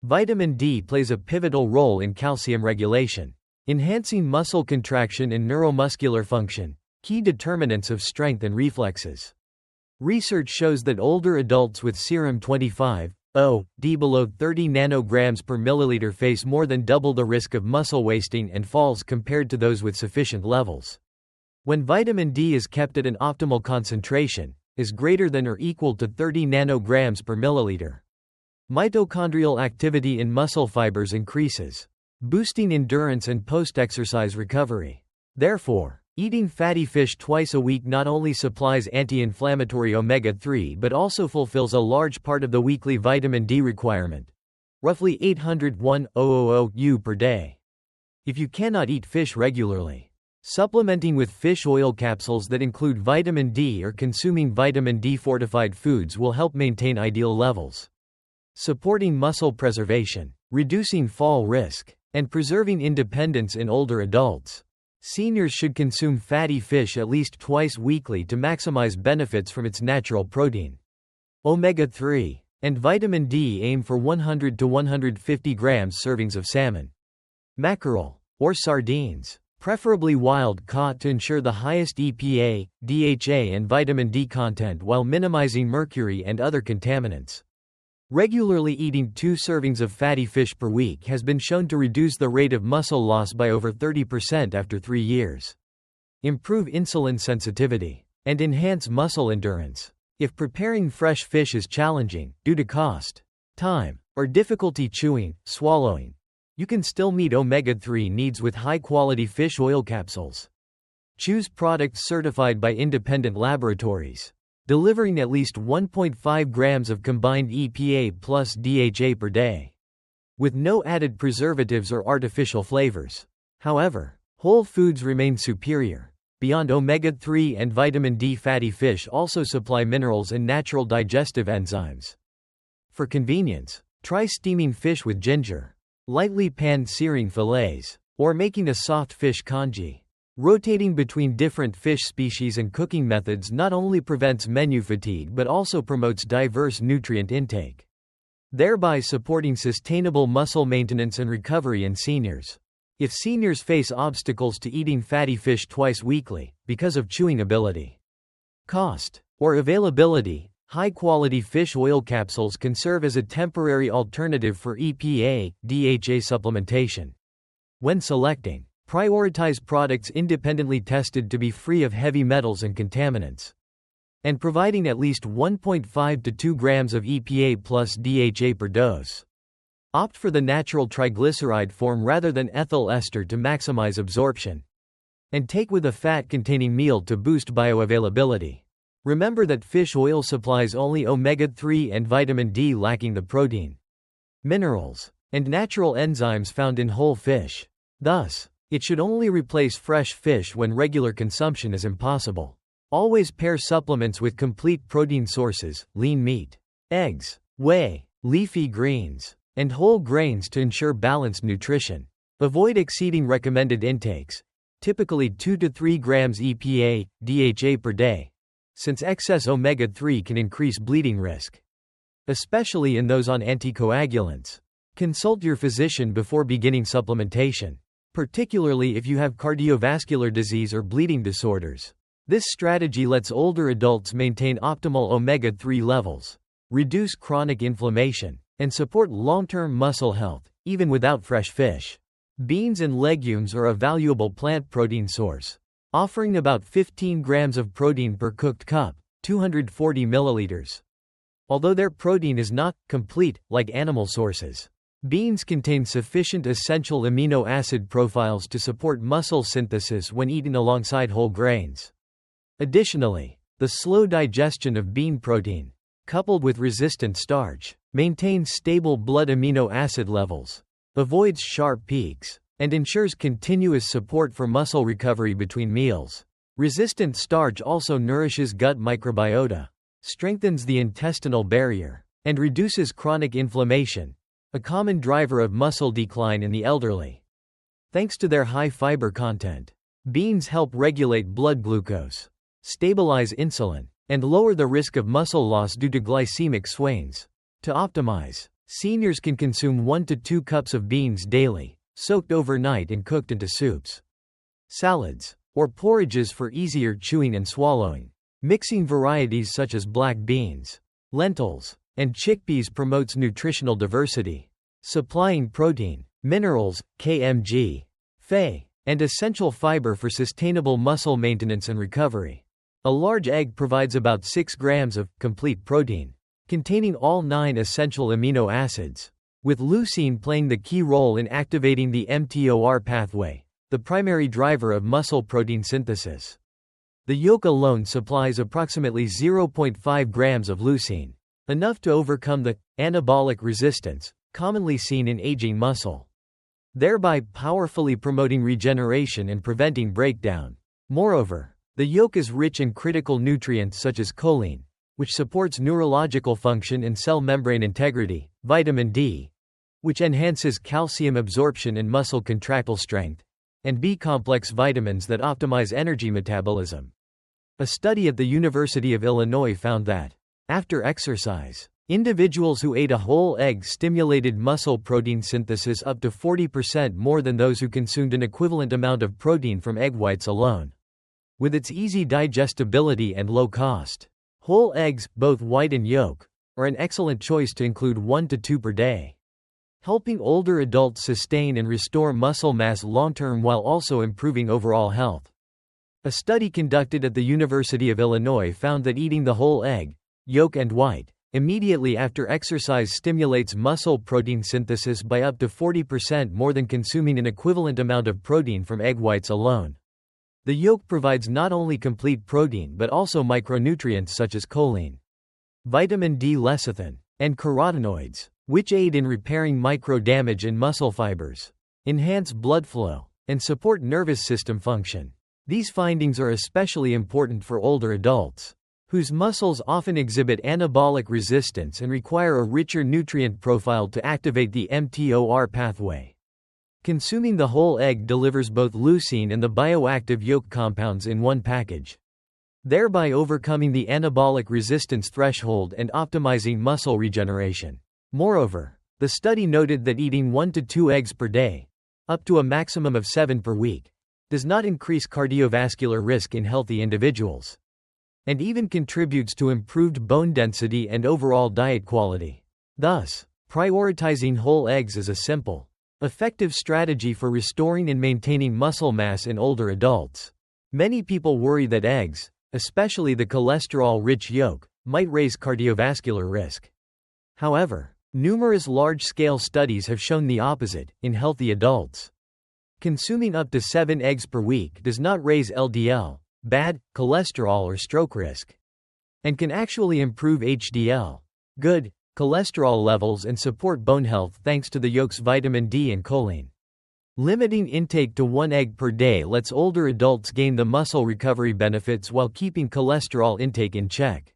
Vitamin D plays a pivotal role in calcium regulation, enhancing muscle contraction and neuromuscular function, key determinants of strength and reflexes. Research shows that older adults with serum 25O(D) below 30 nanograms per milliliter face more than double the risk of muscle wasting and falls compared to those with sufficient levels. When vitamin D is kept at an optimal concentration, is greater than or equal to 30 nanograms per milliliter, mitochondrial activity in muscle fibers increases, boosting endurance and post-exercise recovery. Therefore, eating fatty fish twice a week not only supplies anti-inflammatory omega-3 but also fulfills a large part of the weekly vitamin D requirement, roughly 801,000 U per day. If you cannot eat fish regularly, supplementing with fish oil capsules that include vitamin D or consuming vitamin D fortified foods will help maintain ideal levels. Supporting muscle preservation, reducing fall risk, and preserving independence in older adults. Seniors should consume fatty fish at least twice weekly to maximize benefits from its natural protein. Omega-3 and vitamin D aim for 100 to 150 grams servings of salmon, mackerel, or sardines, preferably wild-caught, to ensure the highest EPA, DHA and vitamin D content while minimizing mercury and other contaminants. Regularly eating 2 servings of fatty fish per week has been shown to reduce the rate of muscle loss by over 30% after 3 years, improve insulin sensitivity, and enhance muscle endurance. If preparing fresh fish is challenging, due to cost, time, or difficulty chewing, swallowing, you can still meet omega-3 needs with high-quality fish oil capsules. Choose products certified by independent laboratories, delivering at least 1.5 grams of combined EPA plus DHA per day, with no added preservatives or artificial flavors. However, whole foods remain superior. Beyond omega-3 and vitamin D, fatty fish also supply minerals and natural digestive enzymes. For convenience, try steaming fish with ginger, lightly pan-searing fillets, or making a soft fish congee. Rotating between different fish species and cooking methods not only prevents menu fatigue but also promotes diverse nutrient intake, thereby supporting sustainable muscle maintenance and recovery in seniors. If seniors face obstacles to eating fatty fish twice weekly, because of chewing ability, cost, or availability, high-quality fish oil capsules can serve as a temporary alternative for EPA, DHA supplementation. When selecting, prioritize products independently tested to be free of heavy metals and contaminants. and providing at least 1.5 to 2 grams of EPA plus DHA per dose. Opt for the natural triglyceride form rather than ethyl ester to maximize absorption. And take with a fat-containing meal to boost bioavailability. Remember that fish oil supplies only omega-3 and vitamin D, lacking the protein, minerals, and natural enzymes found in whole fish. Thus, it should only replace fresh fish when regular consumption is impossible. Always pair supplements with complete protein sources, lean meat, eggs, whey, leafy greens, and whole grains to ensure balanced nutrition. Avoid exceeding recommended intakes, typically 2 to 3 grams EPA, DHA per day, since excess omega-3 can increase bleeding risk, especially in those on anticoagulants. Consult your physician before beginning supplementation, particularly if you have cardiovascular disease or bleeding disorders. This strategy lets older adults maintain optimal omega-3 levels, reduce chronic inflammation, and support long-term muscle health, even without fresh fish. Beans and legumes are a valuable plant protein source, offering about 15 grams of protein per cooked cup, 240 milliliters. Although their protein is not complete like animal sources, beans contain sufficient essential amino acid profiles to support muscle synthesis when eaten alongside whole grains. Additionally, the slow digestion of bean protein, coupled with resistant starch, maintains stable blood amino acid levels, avoids sharp peaks, and ensures continuous support for muscle recovery between meals. Resistant starch also nourishes gut microbiota, strengthens the intestinal barrier, and reduces chronic inflammation, a common driver of muscle decline in the elderly. Thanks to their high fiber content, beans help regulate blood glucose, stabilize insulin, and lower the risk of muscle loss due to glycemic swings. To optimize, seniors can consume 1 to 2 cups of beans daily, soaked overnight and cooked into soups, salads, or porridges for easier chewing and swallowing. Mixing varieties such as black beans, lentils, and chickpeas promotes nutritional diversity, supplying protein, minerals, kmg, Fe, and essential fiber for sustainable muscle maintenance and recovery. A large egg provides about 6 grams of complete protein, containing all 9 essential amino acids, with leucine playing the key role in activating the mTOR pathway, the primary driver of muscle protein synthesis. The yolk alone supplies approximately 0.5 grams of leucine, enough to overcome the anabolic resistance commonly seen in aging muscle, thereby powerfully promoting regeneration and preventing breakdown. Moreover, the yolk is rich in critical nutrients such as choline, which supports neurological function and cell membrane integrity, vitamin D, which enhances calcium absorption and muscle contractile strength, and B-complex vitamins that optimize energy metabolism. A study at the University of Illinois found that, after exercise, individuals who ate a whole egg stimulated muscle protein synthesis up to 40% more than those who consumed an equivalent amount of protein from egg whites alone. With its easy digestibility and low cost, whole eggs, both white and yolk, are an excellent choice to include 1 to 2 per day, helping older adults sustain and restore muscle mass long-term while also improving overall health. A study conducted at the University of Illinois found that eating the whole egg, yolk and white, immediately after exercise stimulates muscle protein synthesis by up to 40% more than consuming an equivalent amount of protein from egg whites alone. The yolk provides not only complete protein but also micronutrients such as choline, vitamin D, lecithin, and carotenoids, which aid in repairing micro-damage in muscle fibers, enhance blood flow, and support nervous system function. These findings are especially important for older adults, whose muscles often exhibit anabolic resistance and require a richer nutrient profile to activate the mTOR pathway. Consuming the whole egg delivers both leucine and the bioactive yolk compounds in one package, thereby overcoming the anabolic resistance threshold and optimizing muscle regeneration. Moreover, the study noted that eating 1 to 2 eggs per day, up to a maximum of 7 per week, does not increase cardiovascular risk in healthy individuals, and even contributes to improved bone density and overall diet quality. Thus, prioritizing whole eggs is a simple, effective strategy for restoring and maintaining muscle mass in older adults. Many people worry that eggs, especially the cholesterol-rich yolk, might raise cardiovascular risk. However, numerous large-scale studies have shown the opposite in healthy adults. Consuming up to 7 eggs per week does not raise LDL, bad cholesterol or stroke risk, and can actually improve HDL, good cholesterol levels and support bone health thanks to the yolk's vitamin D and choline. Limiting intake to 1 egg per day lets older adults gain the muscle recovery benefits while keeping cholesterol intake in check.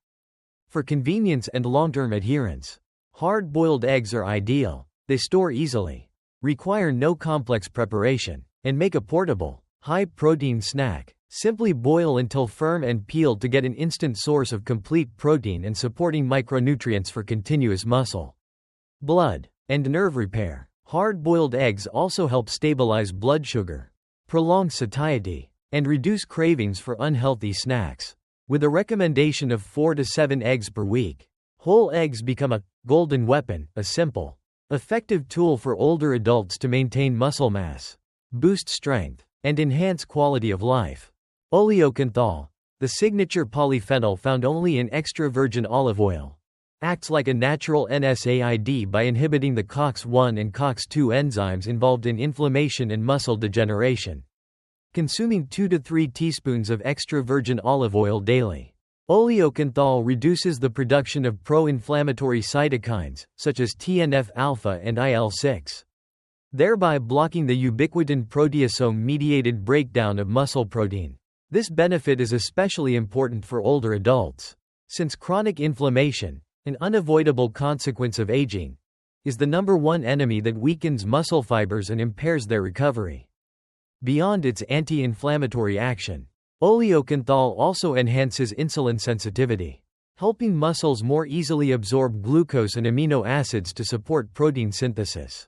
For convenience and long-term adherence, hard-boiled eggs are ideal. They store easily, require no complex preparation, and make a portable, high-protein snack. Simply boil until firm and peel to get an instant source of complete protein and supporting micronutrients for continuous muscle, blood, and nerve repair. Hard-boiled eggs also help stabilize blood sugar, prolong satiety, and reduce cravings for unhealthy snacks. With a recommendation of 4 to 7 eggs per week, whole eggs become a golden weapon, a simple, effective tool for older adults to maintain muscle mass, boost strength, and enhance quality of life. Oleocanthal, the signature polyphenol found only in extra virgin olive oil, acts like a natural NSAID by inhibiting the COX-1 and COX-2 enzymes involved in inflammation and muscle degeneration. Consuming 2 to 3 teaspoons of extra virgin olive oil daily. Oleocanthal reduces the production of pro-inflammatory cytokines, such as TNF-alpha and IL-6, thereby blocking the ubiquitin proteasome-mediated breakdown of muscle protein. This benefit is especially important for older adults, since chronic inflammation, an unavoidable consequence of aging, is the number one enemy that weakens muscle fibers and impairs their recovery. Beyond its anti-inflammatory action, oleocanthal also enhances insulin sensitivity, helping muscles more easily absorb glucose and amino acids to support protein synthesis.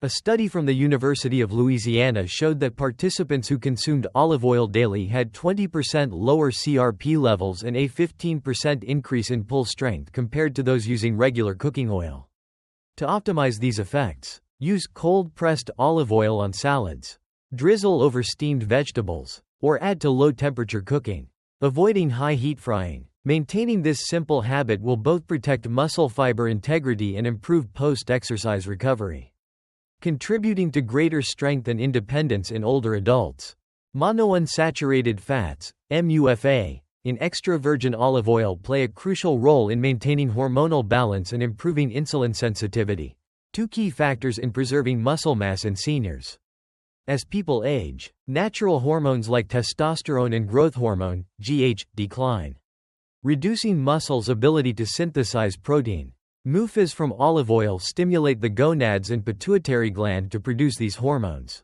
A study from the University of Louisiana showed that participants who consumed olive oil daily had 20% lower CRP levels and a 15% increase in pull strength compared to those using regular cooking oil. To optimize these effects, use cold-pressed olive oil on salads, drizzle over steamed vegetables, or add to low-temperature cooking, avoiding high-heat frying. Maintaining this simple habit will both protect muscle fiber integrity and improve post-exercise recovery, contributing to greater strength and independence in older adults. Monounsaturated fats, MUFA, in extra virgin olive oil play a crucial role in maintaining hormonal balance and improving insulin sensitivity, two key factors in preserving muscle mass in seniors. As people age, natural hormones like testosterone and growth hormone, GH, decline, reducing muscles' ability to synthesize protein. MUFAs from olive oil stimulate the gonads and pituitary gland to produce these hormones,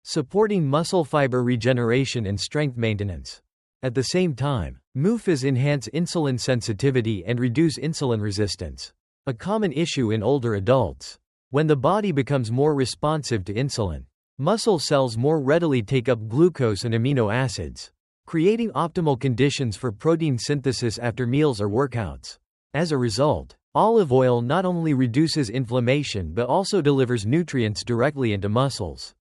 supporting muscle fiber regeneration and strength maintenance. At the same time, MUFAs enhance insulin sensitivity and reduce insulin resistance, a common issue in older adults. When the body becomes more responsive to insulin, muscle cells more readily take up glucose and amino acids, creating optimal conditions for protein synthesis after meals or workouts. As a result, olive oil not only reduces inflammation but also delivers nutrients directly into muscles,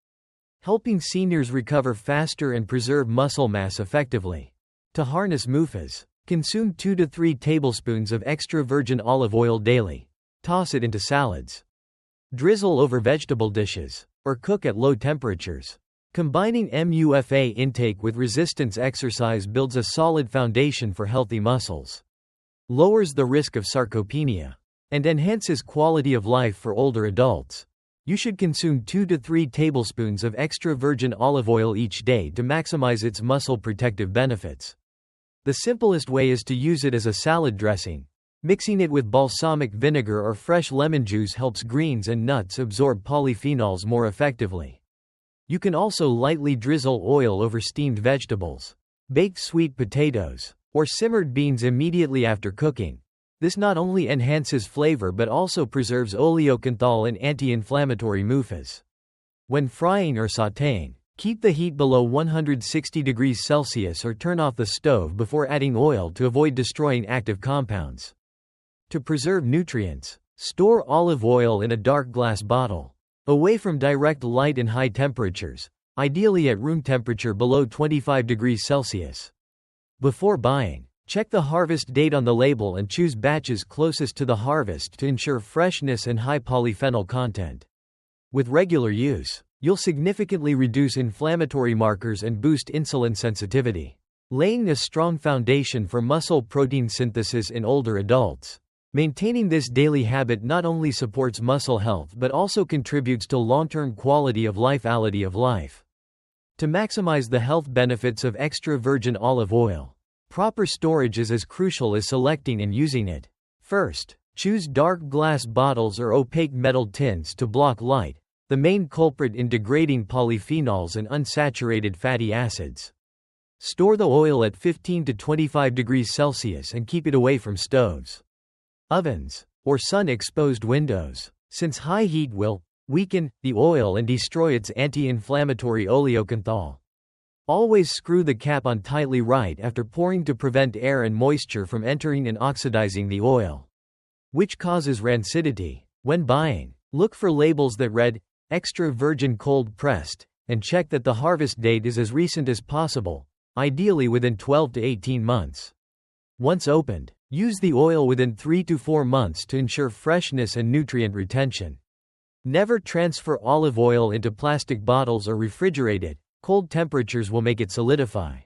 helping seniors recover faster and preserve muscle mass effectively. To harness MUFAs, consume 2 to 3 tablespoons of extra virgin olive oil daily. Toss it into salads, drizzle over vegetable dishes, or cook at low temperatures. Combining MUFA intake with resistance exercise builds a solid foundation for healthy muscles, lowers the risk of sarcopenia, and enhances quality of life for older adults. You should consume 2 to 3 tablespoons of extra virgin olive oil each day to maximize its muscle protective benefits. The simplest way is to use it as a salad dressing. Mixing it with balsamic vinegar or fresh lemon juice helps greens and nuts absorb polyphenols more effectively. You can also lightly drizzle oil over steamed vegetables, baked sweet potatoes, or simmered beans immediately after cooking. This not only enhances flavor but also preserves oleocanthal and anti-inflammatory MUFAs. When frying or sautéing, keep the heat below 160 degrees Celsius or turn off the stove before adding oil to avoid destroying active compounds. To preserve nutrients, store olive oil in a dark glass bottle, away from direct light and high temperatures, ideally at room temperature below 25 degrees Celsius. Before buying, check the harvest date on the label and choose batches closest to the harvest to ensure freshness and high polyphenol content. With regular use, you'll significantly reduce inflammatory markers and boost insulin sensitivity, laying a strong foundation for muscle protein synthesis in older adults. Maintaining this daily habit not only supports muscle health but also contributes to long-term quality of life. To maximize the health benefits of extra virgin olive oil, proper storage is as crucial as selecting and using it. First, choose dark glass bottles or opaque metal tins to block light, the main culprit in degrading polyphenols and unsaturated fatty acids. Store the oil at 15 to 25 degrees Celsius and keep it away from stoves, ovens, or sun-exposed windows, since high heat will weaken the oil and destroy its anti-inflammatory oleocanthal. Always screw the cap on tightly right after pouring to prevent air and moisture from entering and oxidizing the oil, which causes rancidity. When buying, look for labels that read extra virgin cold pressed, and check that the harvest date is as recent as possible, ideally within 12 to 18 months. Once opened, use the oil within 3 to 4 months to ensure freshness and nutrient retention. Never transfer olive oil into plastic bottles or refrigerate it. Cold temperatures will make it solidify,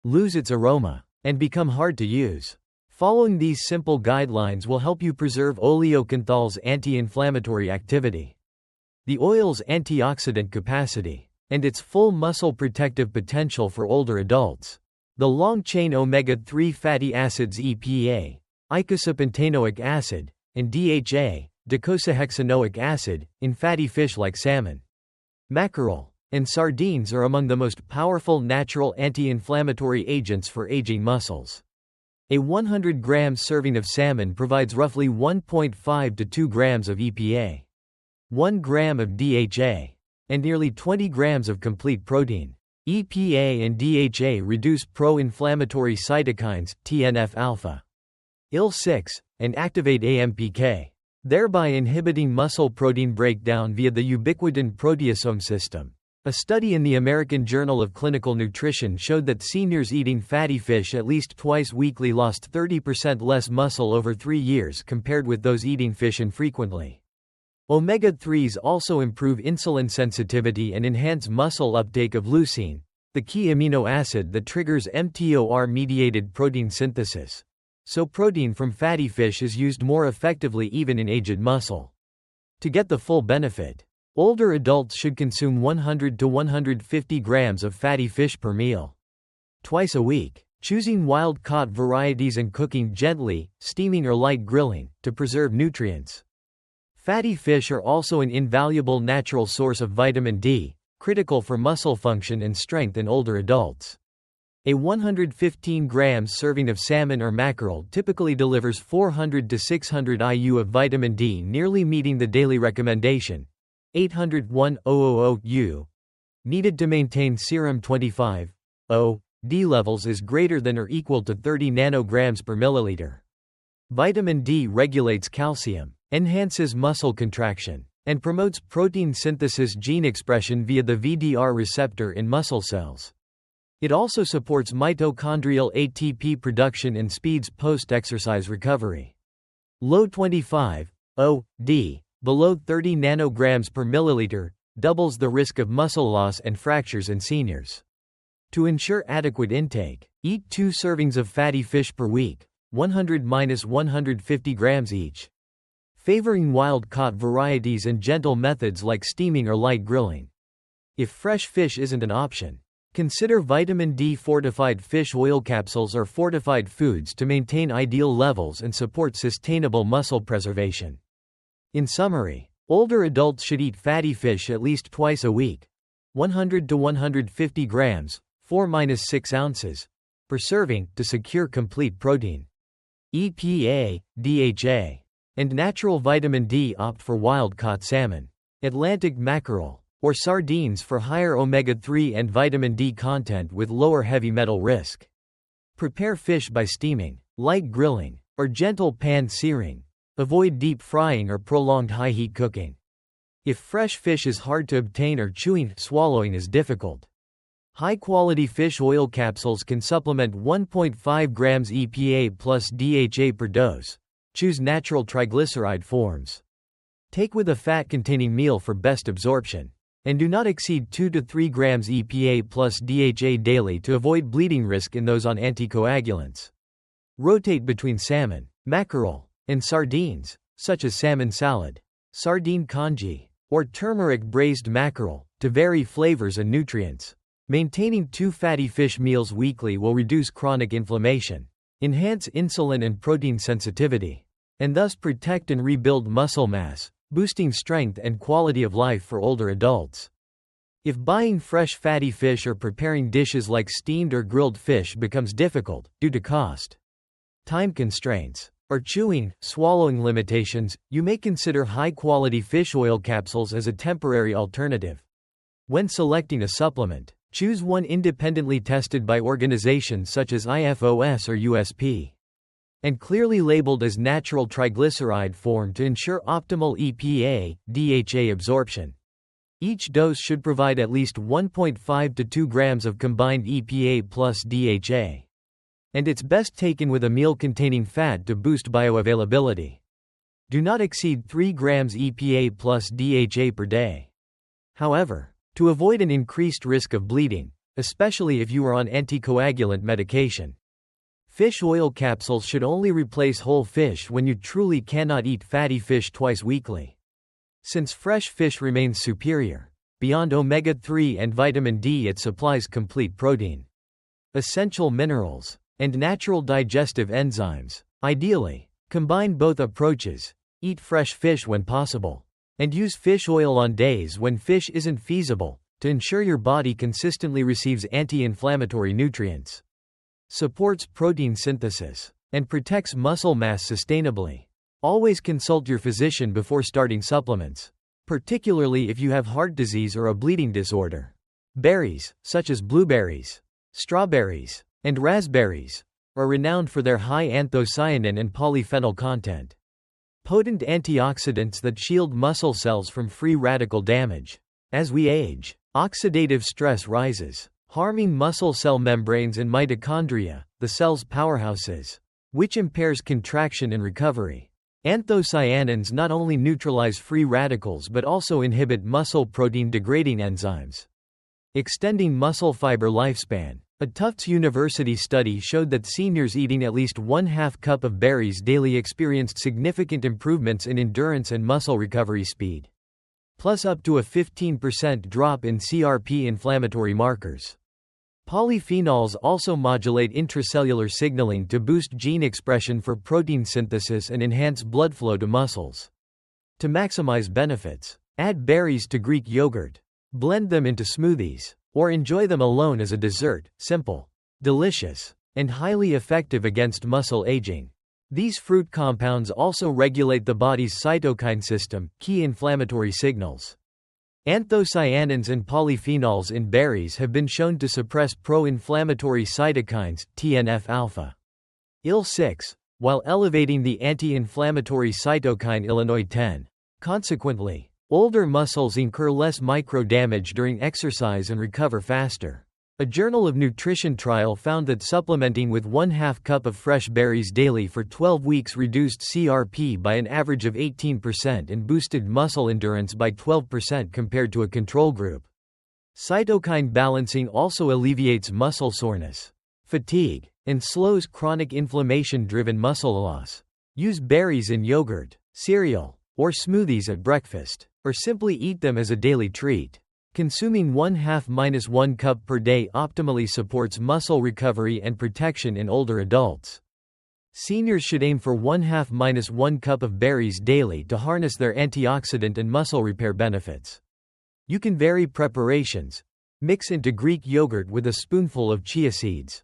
lose its aroma, and become hard to use. Following these simple guidelines will help you preserve oleocanthal's anti-inflammatory activity, the oil's antioxidant capacity, and its full muscle protective potential for older adults. The long-chain omega-3 fatty acids EPA, eicosapentaenoic acid, and DHA, docosahexaenoic acid, in fatty fish like salmon, mackerel, and sardines are among the most powerful natural anti-inflammatory agents for aging muscles. A 100-gram serving of salmon provides roughly 1.5 to 2 grams of EPA, 1 gram of DHA, and nearly 20 grams of complete protein. EPA and DHA reduce pro-inflammatory cytokines, TNF-alpha, IL-6, and activate AMPK, thereby inhibiting muscle protein breakdown via the ubiquitin proteasome system. A study in the American Journal of Clinical Nutrition showed that seniors eating fatty fish at least twice weekly lost 30% less muscle over 3 years compared with those eating fish infrequently. Omega-3s also improve insulin sensitivity and enhance muscle uptake of leucine, the key amino acid that triggers mTOR-mediated protein synthesis. So protein from fatty fish is used more effectively even in aged muscle. To get the full benefit, older adults should consume 100 to 150 grams of fatty fish per meal, twice a week, choosing wild-caught varieties and cooking gently, steaming or light grilling, to preserve nutrients. Fatty fish are also an invaluable natural source of vitamin D, critical for muscle function and strength in older adults. A 115 grams serving of salmon or mackerel typically delivers 400 to 600 IU of vitamin D, nearly meeting the daily recommendation, 801,000 U, needed to maintain serum 25,000 levels is greater than or equal to 30 nanograms per milliliter. Vitamin D regulates calcium, enhances muscle contraction, and promotes protein synthesis gene expression via the VDR receptor in muscle cells. It also supports mitochondrial ATP production and speeds post-exercise recovery. Low 25,000, below 30 nanograms per milliliter, doubles the risk of muscle loss and fractures in seniors. To ensure adequate intake, eat 2 servings of fatty fish per week, 100–150 grams each. Favoring wild-caught varieties and gentle methods like steaming or light grilling. If fresh fish isn't an option, consider vitamin D fortified fish oil capsules or fortified foods to maintain ideal levels and support sustainable muscle preservation. In summary, older adults should eat fatty fish at least twice a week, 100 to 150 grams, 4–6 ounces, per serving, to secure complete protein, EPA, DHA, and natural vitamin D. Opt for wild-caught salmon, Atlantic mackerel, or sardines for higher omega-3 and vitamin D content with lower heavy metal risk. Prepare fish by steaming, light grilling, or gentle pan searing. Avoid deep frying or prolonged high-heat cooking. If fresh fish is hard to obtain or swallowing is difficult, High-quality fish oil capsules can supplement 1.5 grams EPA plus DHA per dose. Choose natural triglyceride forms. Take with a fat-containing meal for best absorption. And do not exceed 2 to 3 grams EPA plus DHA daily to avoid bleeding risk in those on anticoagulants. Rotate between salmon, mackerel, and sardines, such as salmon salad, sardine congee, or turmeric braised mackerel, to vary flavors and nutrients. Maintaining 2 fatty fish meals weekly will reduce chronic inflammation, enhance insulin and protein sensitivity, and thus protect and rebuild muscle mass, boosting strength and quality of life for older adults. If buying fresh fatty fish or preparing dishes like steamed or grilled fish becomes difficult due to cost, time constraints, or chewing, swallowing limitations, you may consider high-quality fish oil capsules as a temporary alternative. When selecting a supplement, choose one independently tested by organizations such as IFOS or USP, and clearly labeled as natural triglyceride form to ensure optimal EPA, DHA absorption. Each dose should provide at least 1.5 to 2 grams of combined EPA plus DHA. And it's best taken with a meal containing fat to boost bioavailability. Do not exceed 3 grams EPA plus DHA per day. However, to avoid an increased risk of bleeding, especially if you are on anticoagulant medication, fish oil capsules should only replace whole fish when you truly cannot eat fatty fish twice weekly. Since fresh fish remains superior, beyond omega-3 and vitamin D, it supplies complete protein, essential minerals, and natural digestive enzymes. Ideally, combine both approaches. Eat fresh fish when possible, and use fish oil on days when fish isn't feasible, to ensure your body consistently receives anti-inflammatory nutrients, supports protein synthesis, and protects muscle mass sustainably. Always consult your physician before starting supplements, particularly if you have heart disease or a bleeding disorder. Berries, such as blueberries, strawberries, and raspberries, are renowned for their high anthocyanin and polyphenol content, potent antioxidants that shield muscle cells from free radical damage. As we age, oxidative stress rises, harming muscle cell membranes and mitochondria, the cell's powerhouses, which impairs contraction and recovery. Anthocyanins not only neutralize free radicals but also inhibit muscle protein-degrading enzymes, extending muscle fiber lifespan. A Tufts University study showed that seniors eating at least 1/2 cup of berries daily experienced significant improvements in endurance and muscle recovery speed, plus up to a 15% drop in CRP inflammatory markers. Polyphenols also modulate intracellular signaling to boost gene expression for protein synthesis and enhance blood flow to muscles. To maximize benefits, add berries to Greek yogurt, blend them into smoothies, or enjoy them alone as a dessert. Simple, delicious, and highly effective against muscle aging. These fruit compounds also regulate the body's cytokine system, key inflammatory signals. Anthocyanins and polyphenols in berries have been shown to suppress pro-inflammatory cytokines, TNF-alpha, IL-6, while elevating the anti-inflammatory cytokine IL-10. Consequently, older muscles incur less micro-damage during exercise and recover faster. A Journal of Nutrition trial found that supplementing with 1/2 cup of fresh berries daily for 12 weeks reduced CRP by an average of 18% and boosted muscle endurance by 12% compared to a control group. Cytokine balancing also alleviates muscle soreness, fatigue, and slows chronic inflammation-driven muscle loss. Use berries in yogurt, cereal, or smoothies at breakfast, or simply eat them as a daily treat. Consuming 1/2–1 cup per day optimally supports muscle recovery and protection in older adults. Seniors should aim for 1/2–1 cup of berries daily to harness their antioxidant and muscle repair benefits. You can vary preparations. Mix into Greek yogurt with a spoonful of chia seeds.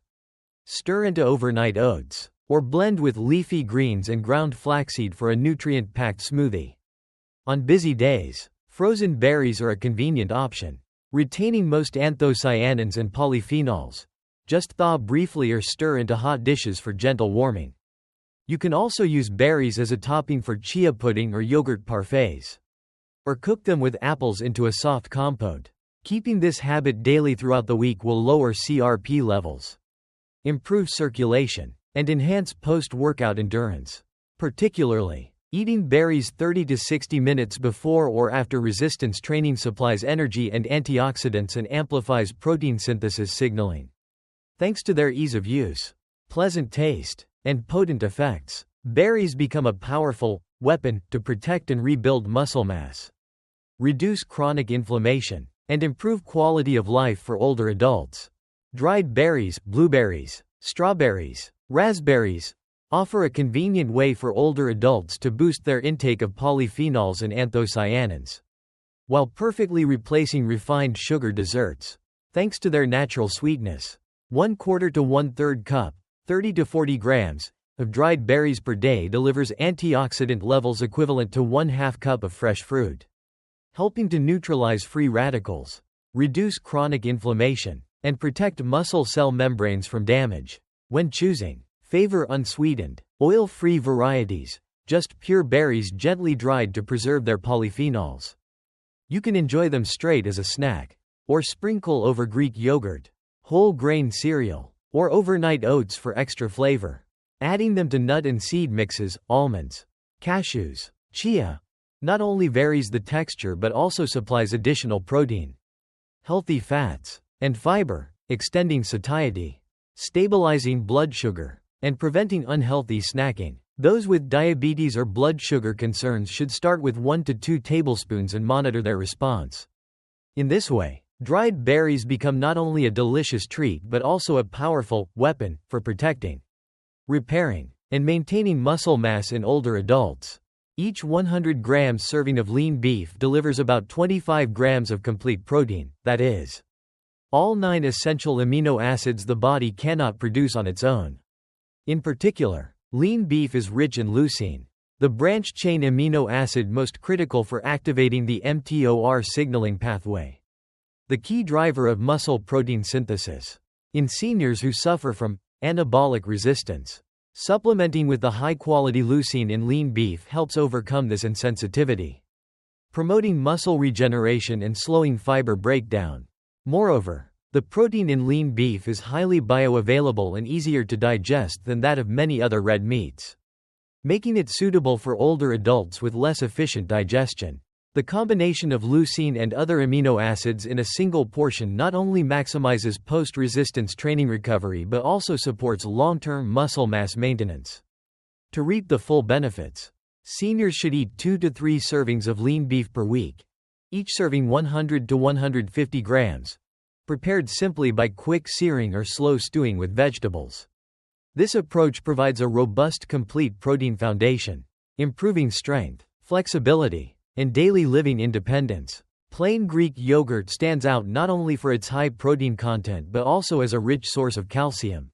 Stir into overnight oats, or blend with leafy greens and ground flaxseed for a nutrient-packed smoothie. On busy days, frozen berries are a convenient option, retaining most anthocyanins and polyphenols. Just thaw briefly or stir into hot dishes for gentle warming. You can also use berries as a topping for chia pudding or yogurt parfaits, or cook them with apples into a soft compote. Keeping this habit daily throughout the week will lower CRP levels, improve circulation, and enhance post-workout endurance. Particularly, eating berries 30 to 60 minutes before or after resistance training supplies energy and antioxidants and amplifies protein synthesis signaling. Thanks to their ease of use, pleasant taste, and potent effects, berries become a powerful weapon to protect and rebuild muscle mass, reduce chronic inflammation, and improve quality of life for older adults. Dried berries, blueberries, strawberries, raspberries, offer a convenient way for older adults to boost their intake of polyphenols and anthocyanins, while perfectly replacing refined sugar desserts. Thanks to their natural sweetness, 1/4 to 1/3 cup, 30 to 40 grams, of dried berries per day delivers antioxidant levels equivalent to 1/2 cup of fresh fruit, helping to neutralize free radicals, reduce chronic inflammation, and protect muscle cell membranes from damage. When choosing, favor unsweetened, oil-free varieties, just pure berries gently dried to preserve their polyphenols. You can enjoy them straight as a snack, or sprinkle over Greek yogurt, whole grain cereal, or overnight oats for extra flavor. Adding them to nut and seed mixes, almonds, cashews, chia, not only varies the texture but also supplies additional protein, healthy fats, and fiber, extending satiety, stabilizing blood sugar, and preventing unhealthy snacking. Those with diabetes or blood sugar concerns should start with 1 to 2 tablespoons and monitor their response. In this way, dried berries become not only a delicious treat but also a powerful weapon for protecting, repairing, and maintaining muscle mass in older adults. Each 100 grams serving of lean beef delivers about 25 grams of complete protein, that is, all 9 essential amino acids the body cannot produce on its own. In particular, lean beef is rich in leucine, the branched-chain amino acid most critical for activating the mTOR signaling pathway, the key driver of muscle protein synthesis. In seniors who suffer from anabolic resistance, supplementing with the high-quality leucine in lean beef helps overcome this insensitivity, promoting muscle regeneration and slowing fiber breakdown. Moreover, the protein in lean beef is highly bioavailable and easier to digest than that of many other red meats, making it suitable for older adults with less efficient digestion. The combination of leucine and other amino acids in a single portion not only maximizes post-resistance training recovery but also supports long-term muscle mass maintenance. To reap the full benefits, seniors should eat 2 to 3 servings of lean beef per week, each serving 100 to 150 grams, prepared simply by quick searing or slow stewing with vegetables. This approach provides a robust complete protein foundation, improving strength, flexibility, and daily living independence. Plain Greek yogurt stands out not only for its high protein content but also as a rich source of calcium,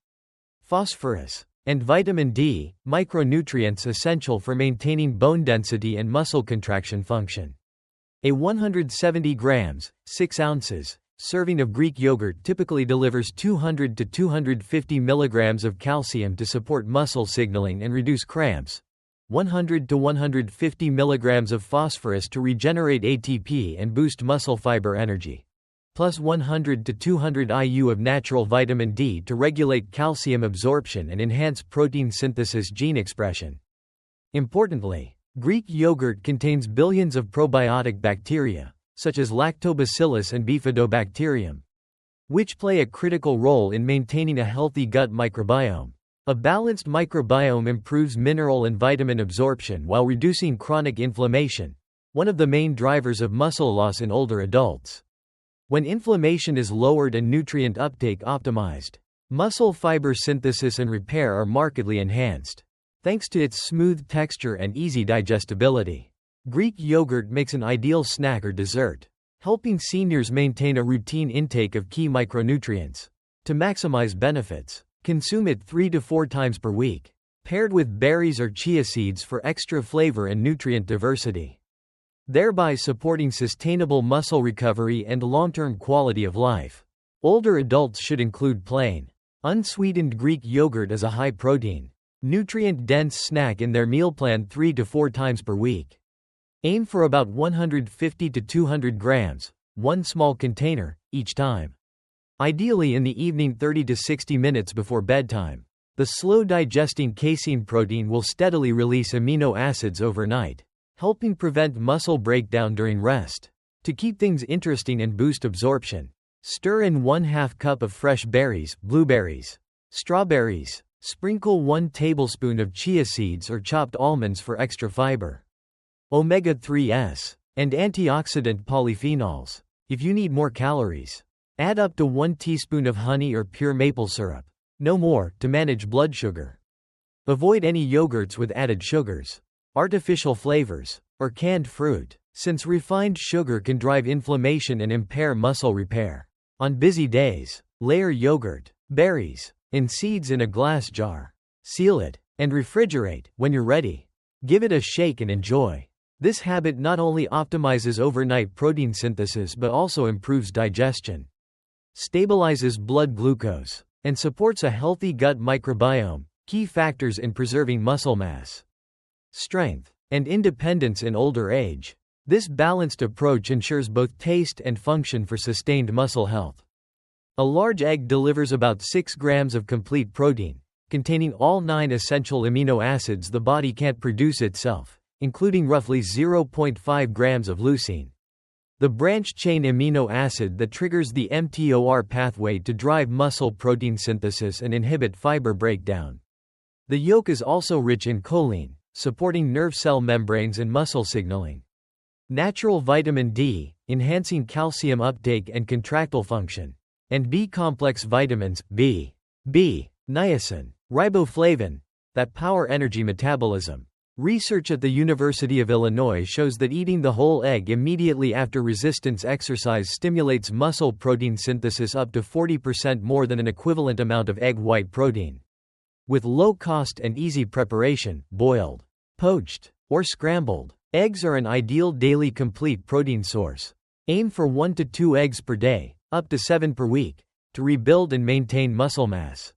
phosphorus, and vitamin D, micronutrients essential for maintaining bone density and muscle contraction function. A 170 grams, 6 ounces, serving of Greek yogurt typically delivers 200 to 250 milligrams of calcium to support muscle signaling and reduce cramps, 100 to 150 milligrams of phosphorus to regenerate ATP and boost muscle fiber energy, plus 100 to 200 IU of natural vitamin D to regulate calcium absorption and enhance protein synthesis gene expression. Importantly, Greek yogurt contains billions of probiotic bacteria, such as lactobacillus and bifidobacterium, which play a critical role in maintaining a healthy gut microbiome. A balanced microbiome improves mineral and vitamin absorption while reducing chronic inflammation, one of the main drivers of muscle loss in older adults. When inflammation is lowered and nutrient uptake optimized, muscle fiber synthesis and repair are markedly enhanced. Thanks to its smooth texture and easy digestibility, Greek yogurt makes an ideal snack or dessert, helping seniors maintain a routine intake of key micronutrients. To maximize benefits, consume it 3 to 4 times per week, paired with berries or chia seeds for extra flavor and nutrient diversity, thereby supporting sustainable muscle recovery and long-term quality of life. Older adults should include plain, unsweetened Greek yogurt as a high-protein, nutrient-dense snack in their meal plan 3 to 4 times per week. Aim for about 150 to 200 grams, one small container, each time. Ideally in the evening 30 to 60 minutes before bedtime. The slow-digesting casein protein will steadily release amino acids overnight, helping prevent muscle breakdown during rest. To keep things interesting and boost absorption, stir in 1/2 cup of fresh berries, blueberries, strawberries. Sprinkle 1 tablespoon of chia seeds or chopped almonds for extra fiber, omega-3s, and antioxidant polyphenols. If you need more calories, add up to 1 teaspoon of honey or pure maple syrup. No more, to manage blood sugar. Avoid any yogurts with added sugars, artificial flavors, or canned fruit, since refined sugar can drive inflammation and impair muscle repair. On busy days, layer yogurt, berries, and seeds in a glass jar. Seal it, and refrigerate. When you're ready, give it a shake and enjoy. This habit not only optimizes overnight protein synthesis but also improves digestion, stabilizes blood glucose, and supports a healthy gut microbiome, key factors in preserving muscle mass, strength, and independence in older age. This balanced approach ensures both taste and function for sustained muscle health. A large egg delivers about 6 grams of complete protein, containing all 9 essential amino acids the body can't produce itself, including roughly 0.5 grams of leucine, the branched-chain amino acid that triggers the mTOR pathway to drive muscle protein synthesis and inhibit fiber breakdown. The yolk is also rich in choline, supporting nerve cell membranes and muscle signaling. Natural vitamin D, enhancing calcium uptake and contractile function. And B-complex vitamins, B, niacin, riboflavin, that power energy metabolism. Research at the University of Illinois shows that eating the whole egg immediately after resistance exercise stimulates muscle protein synthesis up to 40% more than an equivalent amount of egg white protein. With low cost and easy preparation, boiled, poached, or scrambled, eggs are an ideal daily complete protein source. Aim for 1 to 2 eggs per day, up to 7 per week, to rebuild and maintain muscle mass,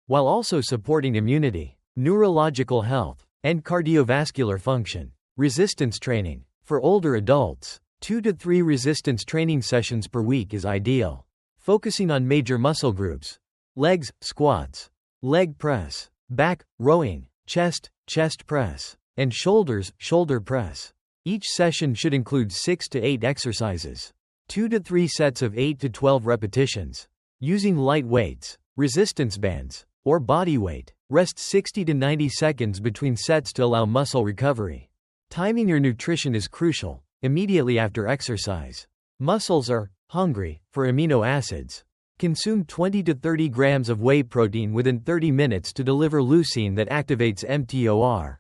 while also supporting immunity, neurological health, and cardiovascular function. Resistance training. For older adults, 2 to 3 resistance training sessions per week is ideal, focusing on major muscle groups: legs, squats, leg press, back, rowing, chest press, and shoulders, shoulder press. Each session should include 6 to 8 exercises, 2 to 3 sets of 8 to 12 repetitions, using light weights, resistance bands, or body weight. Rest 60 to 90 seconds between sets to allow muscle recovery. Timing your nutrition is crucial. Immediately after exercise, muscles are hungry for amino acids. Consume 20 to 30 grams of whey protein within 30 minutes to deliver leucine that activates mTOR.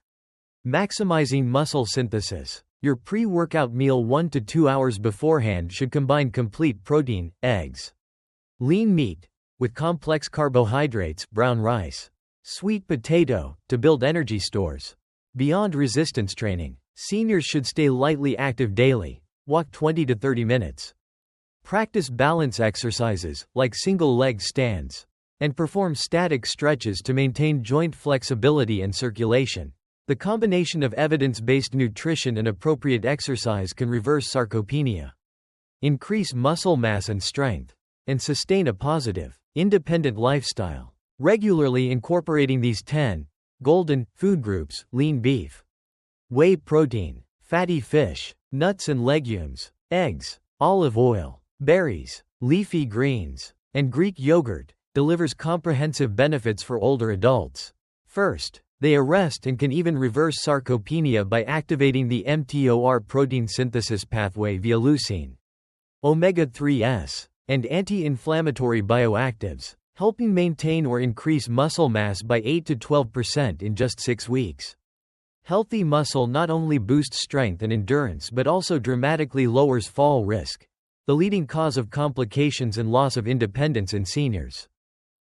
Maximizing muscle synthesis. Your pre-workout meal 1 to 2 hours beforehand should combine complete protein, eggs, lean meat, with complex carbohydrates, brown rice, sweet potato, to build energy stores. Beyond resistance training, seniors should stay lightly active daily, walk 20 to 30 minutes. Practice balance exercises, like single leg stands, and perform static stretches to maintain joint flexibility and circulation. The combination of evidence-based nutrition and appropriate exercise can reverse sarcopenia, increase muscle mass and strength, and sustain a positive, independent lifestyle. Regularly incorporating these 10 golden food groups: lean beef, whey protein, fatty fish, nuts and legumes, eggs, olive oil, berries, leafy greens, and Greek yogurt, delivers comprehensive benefits for older adults. First, they arrest and can even reverse sarcopenia by activating the mTOR protein synthesis pathway via leucine, omega-3s, and anti-inflammatory bioactives, helping maintain or increase muscle mass by 8 to 12% in just 6 weeks. Healthy muscle not only boosts strength and endurance but also dramatically lowers fall risk, the leading cause of complications and loss of independence in seniors.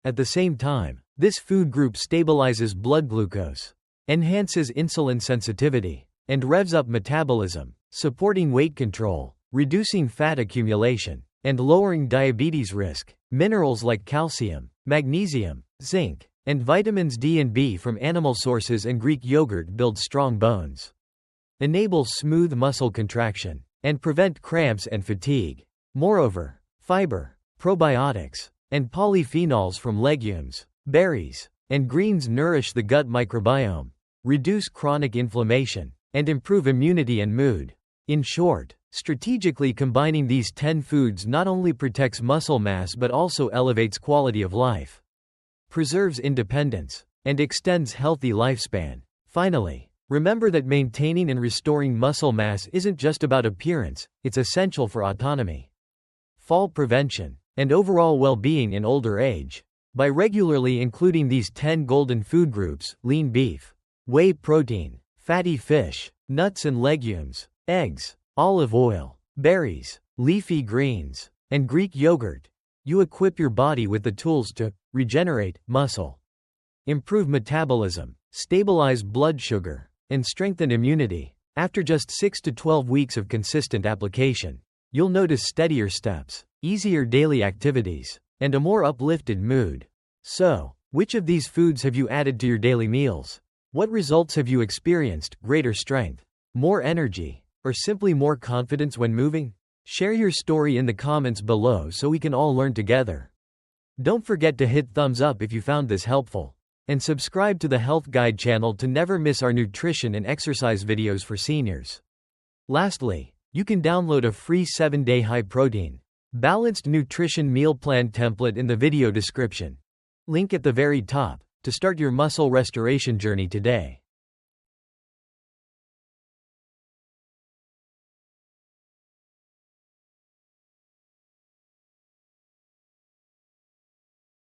At the same time, this food group stabilizes blood glucose, enhances insulin sensitivity, and revs up metabolism, supporting weight control, reducing fat accumulation, and lowering diabetes risk. Minerals like calcium, magnesium, zinc, and vitamins D and B from animal sources and Greek yogurt build strong bones, enable smooth muscle contraction, and prevent cramps and fatigue. Moreover, fiber, probiotics, and polyphenols from legumes, berries, and greens nourish the gut microbiome, reduce chronic inflammation, and improve immunity and mood. In short, strategically combining these 10 foods not only protects muscle mass but also elevates quality of life, preserves independence, and extends healthy lifespan. Finally, remember that maintaining and restoring muscle mass isn't just about appearance, it's essential for autonomy, fall prevention, and overall well-being in older age. By regularly including these 10 golden food groups, lean beef, whey protein, fatty fish, nuts and legumes, eggs, olive oil, berries, leafy greens, and Greek yogurt, you equip your body with the tools to regenerate muscle, improve metabolism, stabilize blood sugar, and strengthen immunity. After just 6 to 12 weeks of consistent application, you'll notice steadier steps, easier daily activities, and a more uplifted mood. So, which of these foods have you added to your daily meals? What results have you experienced? Greater strength, more energy, or simply more confidence when moving? Share your story in the comments below so we can all learn together. Don't forget to hit thumbs up if you found this helpful, and subscribe to the Health Guide channel to never miss our nutrition and exercise videos for seniors. Lastly, you can download a free 7-day high-protein, balanced nutrition meal plan template in the video description. Link at the very top, to start your muscle restoration journey today.